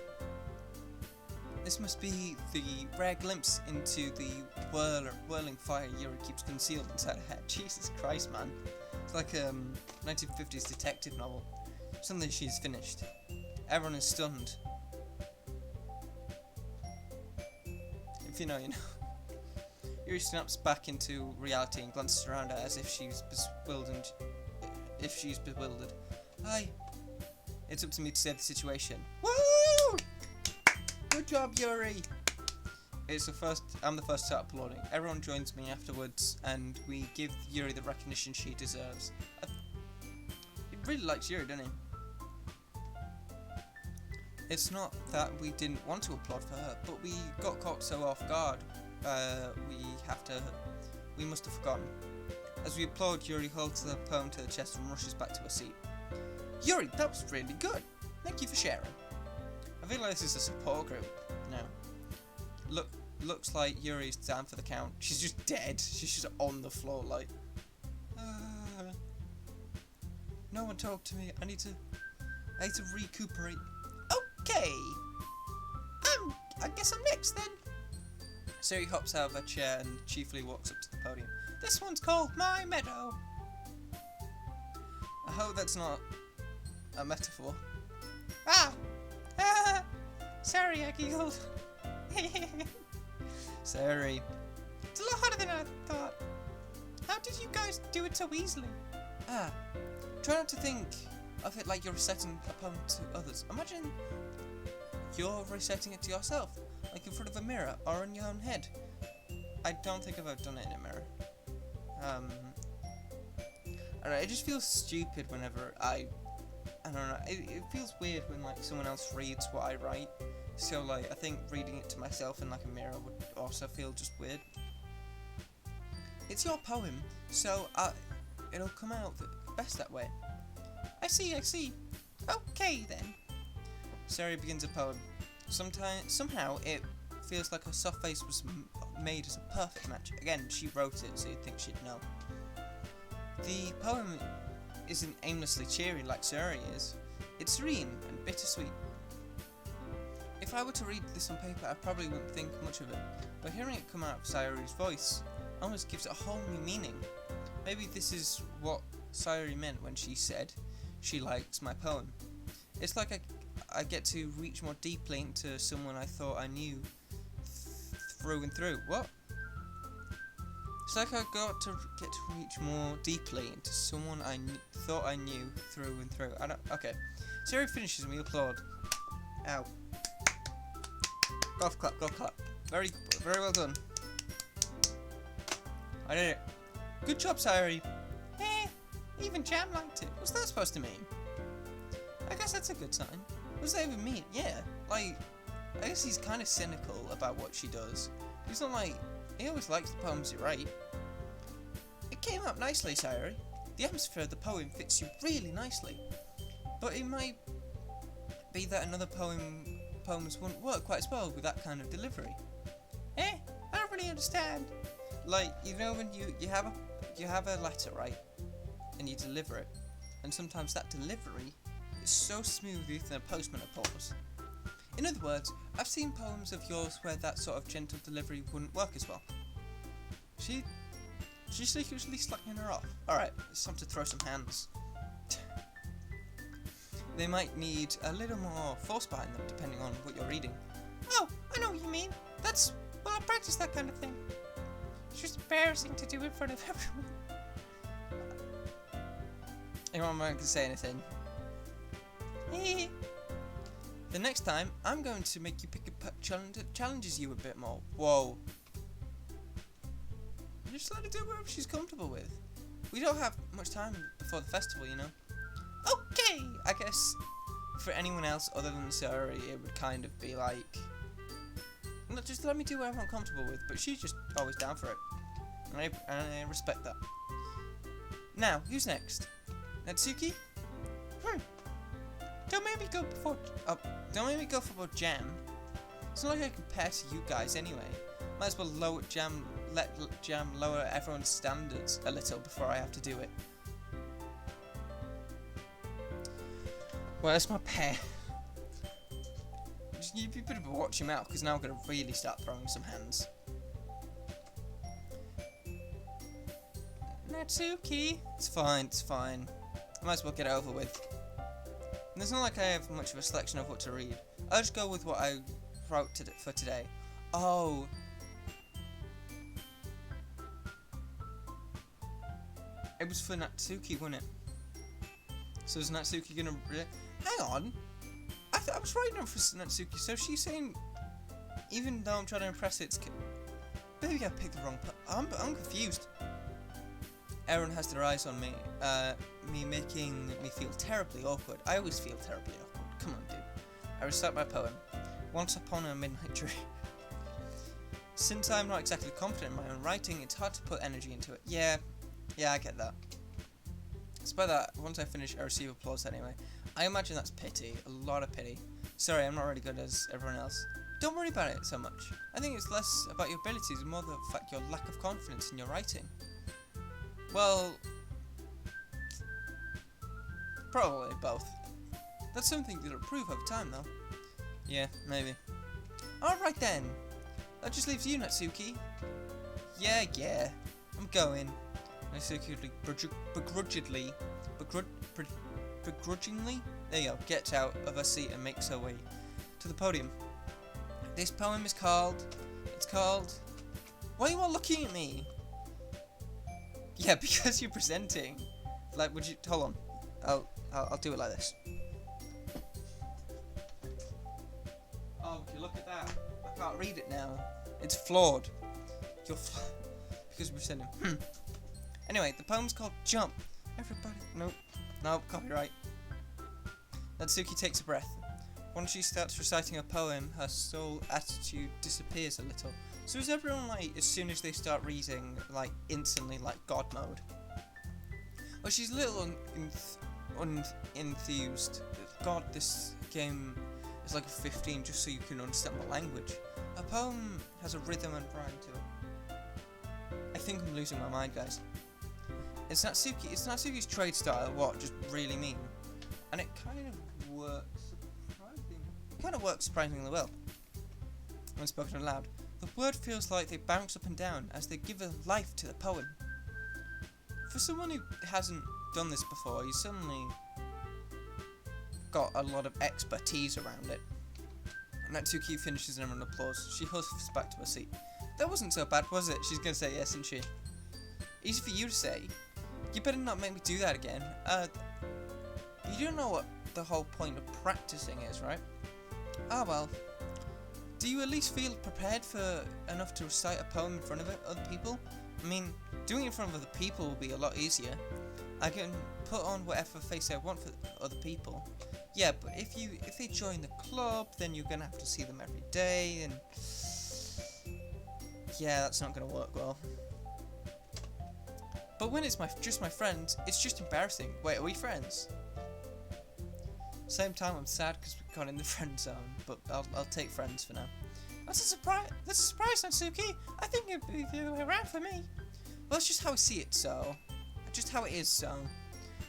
Speaker 1: This must be the rare glimpse into the whirling fire Yuri keeps concealed inside her head. Jesus Christ, man. It's like a 1950s detective novel. Suddenly she's finished. Everyone is stunned. If you know, you know. Yuri snaps back into reality and glances around her as if she's bewildered. Hi. It's up to me to save the situation. Woo! Good job, Yuri! I'm the first to start applauding. Everyone joins me afterwards, and we give Yuri the recognition she deserves. He really likes Yuri, doesn't he? It's not that we didn't want to applaud for her, but we got caught so off guard. We must have forgotten. As we applaud, Yuri holds the poem to the chest and rushes back to her seat. Yuri, that was really good. Thank you for sharing. I feel like this is a support group now. Looks like Yuri's down for the count. She's just dead. She's just on the floor like... No one talked to me. I need to recuperate. Okay. I guess I'm next then. Sayori hops out of her chair and chiefly walks up to the podium. This one's called My Meadow. hope that's not a metaphor. Ah! Ah! Sorry, I giggled. Sorry. It's a lot harder than I thought. How did you guys do it so easily? Ah. Try not to think of it like you're reciting a poem to others. Imagine you're reciting it to yourself, like in front of a mirror or in your own head. I don't think I've ever done it in a mirror. Alright, it just feels stupid whenever I don't know, it feels weird when like someone else reads what I write. So like, I think reading it to myself in like a mirror would also feel just weird. It's your poem, so it'll come out best that way. I see. Okay then. Sayori begins a poem. Somehow it feels like her soft face was made as a perfect match. Again, she wrote it, so you'd think she'd know. The poem isn't aimlessly cheery like Sayori is. It's serene and bittersweet. If I were to read this on paper, I probably wouldn't think much of it, but hearing it come out of Sayori's voice almost gives it a whole new meaning. Maybe this is what Sayori meant when she said she likes my poem. It's like I get to reach more deeply into someone I thought I knew through and through. What? It's like I got to get to reach more deeply into someone I thought I knew through and through. Okay. Sayori finishes and we applaud. Ow. Golf clap. Very well done. I did it. Good job, Sayori. Even Jam liked it. What's that supposed to mean? I guess that's a good sign. What does that even mean? Yeah, like, I guess he's kind of cynical about what she does. He's not like, he always likes the poems you write. It came out nicely, Sayori. The atmosphere of the poem fits you really nicely. But it might be that another poems wouldn't work quite as well with that kind of delivery. I don't really understand. Like, you know when you have a letter, right? And you deliver it. And sometimes that delivery is so smooth you think the postman applause. In other words, I've seen poems of yours where that sort of gentle delivery wouldn't work as well. She's secretly slacking her off. Alright, it's time to throw some hands. They might need a little more force behind them depending on what you're reading. Oh, I know what you mean. Well, I practice that kind of thing. It's just embarrassing to do in front of everyone. Anyone can say anything. The next time, I'm going to make you pick a pet challenge that challenges you a bit more. Whoa. Just let her do whatever she's comfortable with. We don't have much time before the festival, you know. Okay! I guess for anyone else other than Sayori, it would kind of be like, look, just let me do whatever I'm comfortable with. But she's just always down for it. And I respect that. Now, who's next? Natsuki? Don't make me go for Jam. It's not like I compare to you guys anyway. Might as well let Jam lower everyone's standards a little before I have to do it. Where's my pear? You better watch him out, because now I'm going to really start throwing some hands. Natsuki! It's fine. I might as well get it over with. And it's not like I have much of a selection of what to read. I'll just go with what I wrote for today. Oh. It was for Natsuki, wasn't it? So is Natsuki gonna... Hang on. I was writing it for Natsuki, so she's saying... Even though I'm trying to impress it, maybe I picked the wrong... I'm confused. Everyone has their eyes on me, making me feel terribly awkward. I always feel terribly awkward. Come on, dude. I recite my poem. Once upon a midnight dream. Since I'm not exactly confident in my own writing, it's hard to put energy into it. Yeah, I get that. Despite that, once I finish, I receive applause anyway. I imagine that's pity, a lot of pity. Sorry, I'm not really good as everyone else. Don't worry about it so much. I think it's less about your abilities and more the fact your lack of confidence in your writing. Well, probably both. That's something that'll improve over time, though. Yeah, maybe. Alright then. That just leaves you, Natsuki. Yeah. I'm going. Natsuki begrudgingly begrudgingly, there you go, gets out of her seat and makes her way to the podium. This poem is called, why are you all looking at me? Yeah, because you're presenting. Like, would you, hold on, I'll do it like this. Oh, would you look at that? I can't read it now. It's flawed. Because we're presenting. Anyway, the poem's called Jump. Everybody, nope, copyright. Natsuki takes a breath. Once she starts reciting her poem, her soul attitude disappears a little. So is everyone like, as soon as they start reading, like instantly like God mode? Well, she's a little unenthused. God, this game is like a 15 just so you can understand the language. Her poem has a rhythm and rhyme to it. I think I'm losing my mind, guys. It's Natsuki's trade style, what, just really mean. And it kind of works surprisingly well. When spoken aloud, the word feels like they bounce up and down as they give a life to the poem. For someone who hasn't done this before, he's suddenly got a lot of expertise around it. Natsuki finishes in an applause. She huffs back to her seat. That wasn't so bad, was it? She's gonna say yes, isn't she? Easy for you to say. You better not make me do that again. You don't know what the whole point of practicing is, right? Ah, well. Do you at least feel prepared for enough to recite a poem in front of other people? I mean, doing it in front of other people will be a lot easier. I can put on whatever face I want for other people. Yeah, but if they join the club, then you're gonna have to see them every day, and yeah, that's not gonna work well. But when it's just my friends, it's just embarrassing. Wait, are we friends? Same time, I'm sad because we got in the friend zone, but I'll take friends for now. That's a surprise. That's a surprise, Natsuki. I think it'd be the other way around for me. Well, it's just how I see it, so just how it is. So,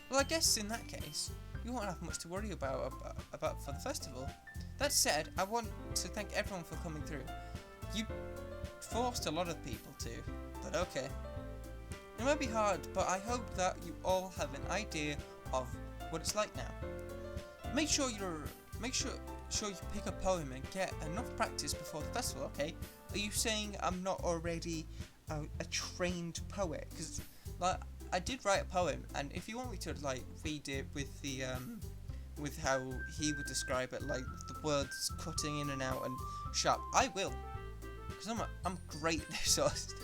Speaker 1: well, I guess in that case, you won't have much to worry about for the festival. That said, I want to thank everyone for coming through. You forced a lot of people to, but okay. It might be hard, but I hope that you all have an idea of what it's like now. Make sure you pick a poem and get enough practice before the festival, okay? Are you saying I'm not already a trained poet? Because like I did write a poem, and if you want me to like read it with the with how he would describe it, like the words cutting in and out and sharp, I will. Because I'm great at this sort of stuff.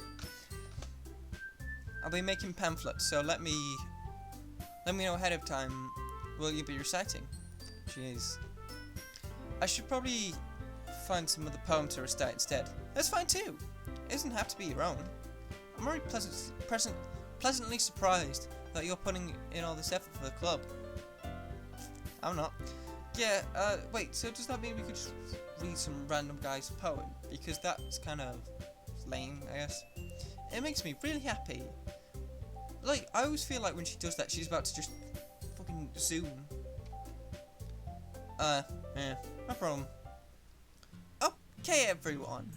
Speaker 1: I'll be making pamphlets, so let me know ahead of time. Will you be reciting? Jeez. I should probably find some other poem to recite instead. That's fine too. It doesn't have to be your own. I'm already pleasantly surprised that you're putting in all this effort for the club. I'm not. Yeah, wait, so does that mean we could just read some random guy's poem? Because that's kind of lame, I guess. It makes me really happy. Like, I always feel like when she does that, she's about to just fucking zoom. Yeah, no problem. Okay, everyone.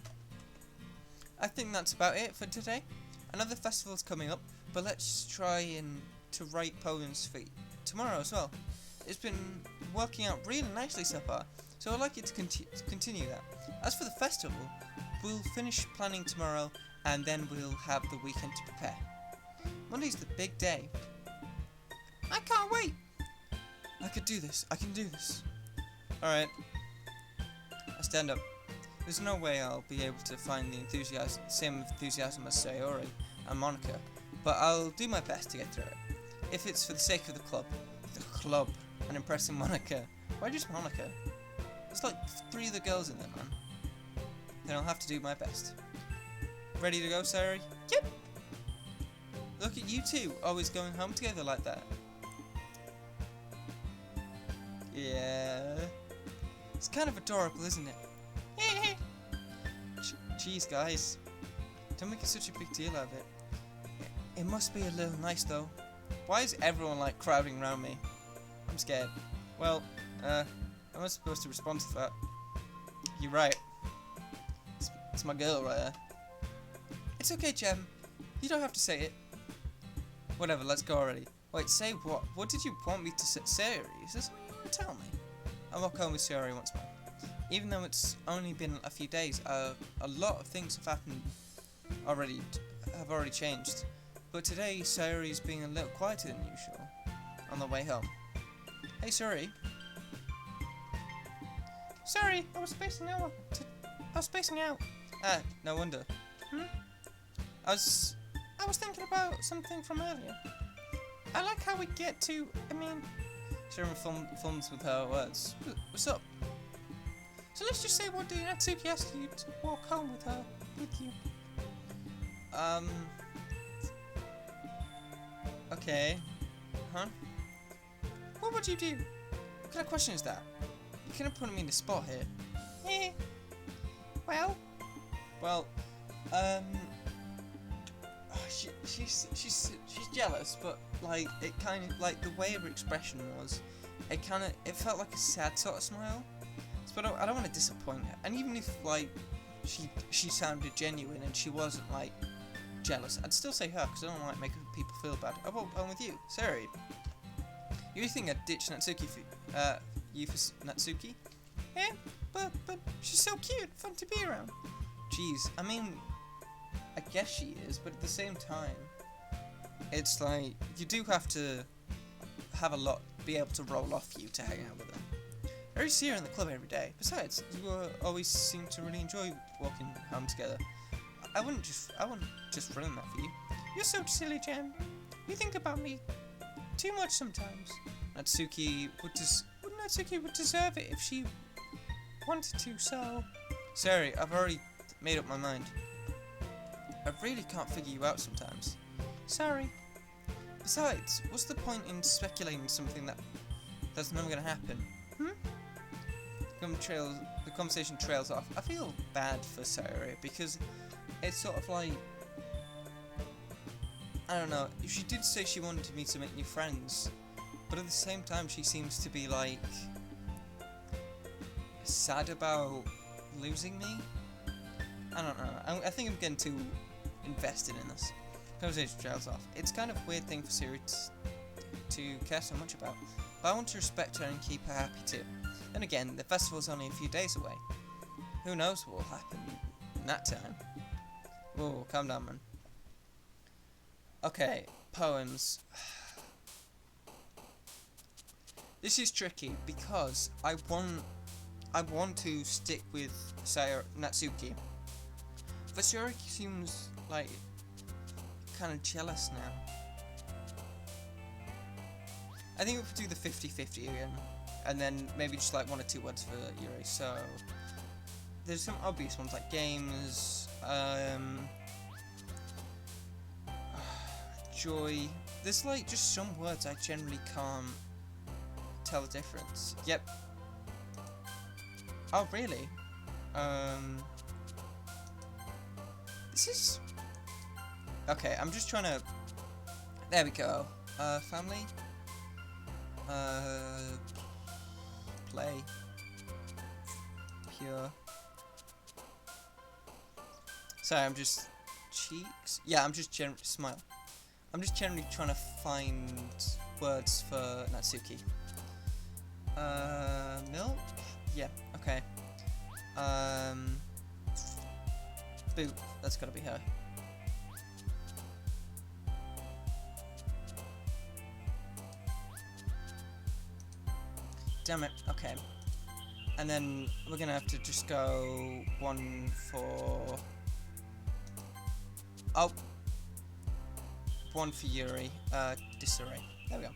Speaker 1: I think that's about it for today. Another festival's coming up, but let's try to write poems for tomorrow as well. It's been working out really nicely so far, so I'd like you to continue that. As for the festival, we'll finish planning tomorrow, and then we'll have the weekend to prepare. Monday's the big day. I can't wait! I could do this. I can do this. Alright. I stand up. There's no way I'll be able to find the same enthusiasm as Sayori and Monica, but I'll do my best to get through it. If it's for the sake of the club, and impressing Monica. Why just Monica? There's like 3 other girls in there, man. Then I'll have to do my best. Ready to go, Sayori? Yep! Look at you two, always going home together like that. Yeah. It's kind of adorable, isn't it? Jeez, guys. Don't make it such a big deal out of it. It must be a little nice, though. Why is everyone, like, crowding around me? I'm scared. Well, I'm not supposed to respond to that. You're right. It's my girl right there. It's okay, Gem. You don't have to say it. Whatever, let's go already. Wait, say what? What did you want me to say? Sayori, is this something you want to tell me? I walk home with Sayori once more. Even though it's only been a few days, a lot of things have happened have already changed. But today, Sayori's being a little quieter than usual on the way home. Hey, Sayori. Sorry, I was spacing out. Ah, no wonder. I was thinking about something from earlier. I like how we get to. Sayori fumbles with her words. What's up? So let's just say one day Natsuki asked you to walk home with you. Okay. Huh? What would you do? What kind of question is that? You could have put me in the spot here. Eh. Well, she's jealous, but like it kind of like the way her expression was, it felt like a sad sort of smile. But I don't want to disappoint her. And even if like she sounded genuine and she wasn't like jealous, I'd still say her because I don't like making people feel bad. I walked home with you, sorry. You think I'd ditch Natsuki for Natsuki? Eh, but she's so cute, fun to be around. Jeez, I guess she is, but at the same time, it's like you do have to have a lot, be able to roll off you to hang out with her. I always see her in the club every day. Besides, you always seem to really enjoy walking home together. I wouldn't just ruin that for you. You're so silly, Jen. You think about me too much sometimes. Natsuki would deserve it if she wanted to, so... Sorry, I've already made up my mind. I really can't figure you out sometimes. Sorry. Besides, what's the point in speculating something that's never gonna happen? The conversation trails off. I feel bad for Sayori because it's sort of like, I don't know, she did say she wanted me to make new friends, but at the same time she seems to be like sad about losing me. I don't know. I think I'm getting too invested in this. Conversation trails off. It's kind of a weird thing for Sayori to care so much about, but I want to respect her and keep her happy too. Then again, the festival's only a few days away. Who knows what will happen in that time? Whoa, calm down, man. Okay, poems. This is tricky because I want to stick with Natsuki. But Sayori seems like kind of jealous now. I think we could do the 50-50 again. And then maybe just like 1 or 2 words for Yuri. So there's some obvious ones like games, joy. There's like just some words I generally can't tell the difference. Yep. Oh really? This is okay. I'm just trying to. There we go. Family. Play. Pure. Sorry, I'm just cheeks. Yeah, I'm just smile. I'm just generally trying to find words for Natsuki. Milk? Yeah, okay. Boot. That's gotta be her. Damn it, okay. And then we're gonna have to just go 1 for... Oh! 1 for Yuri. Disarray. There we go.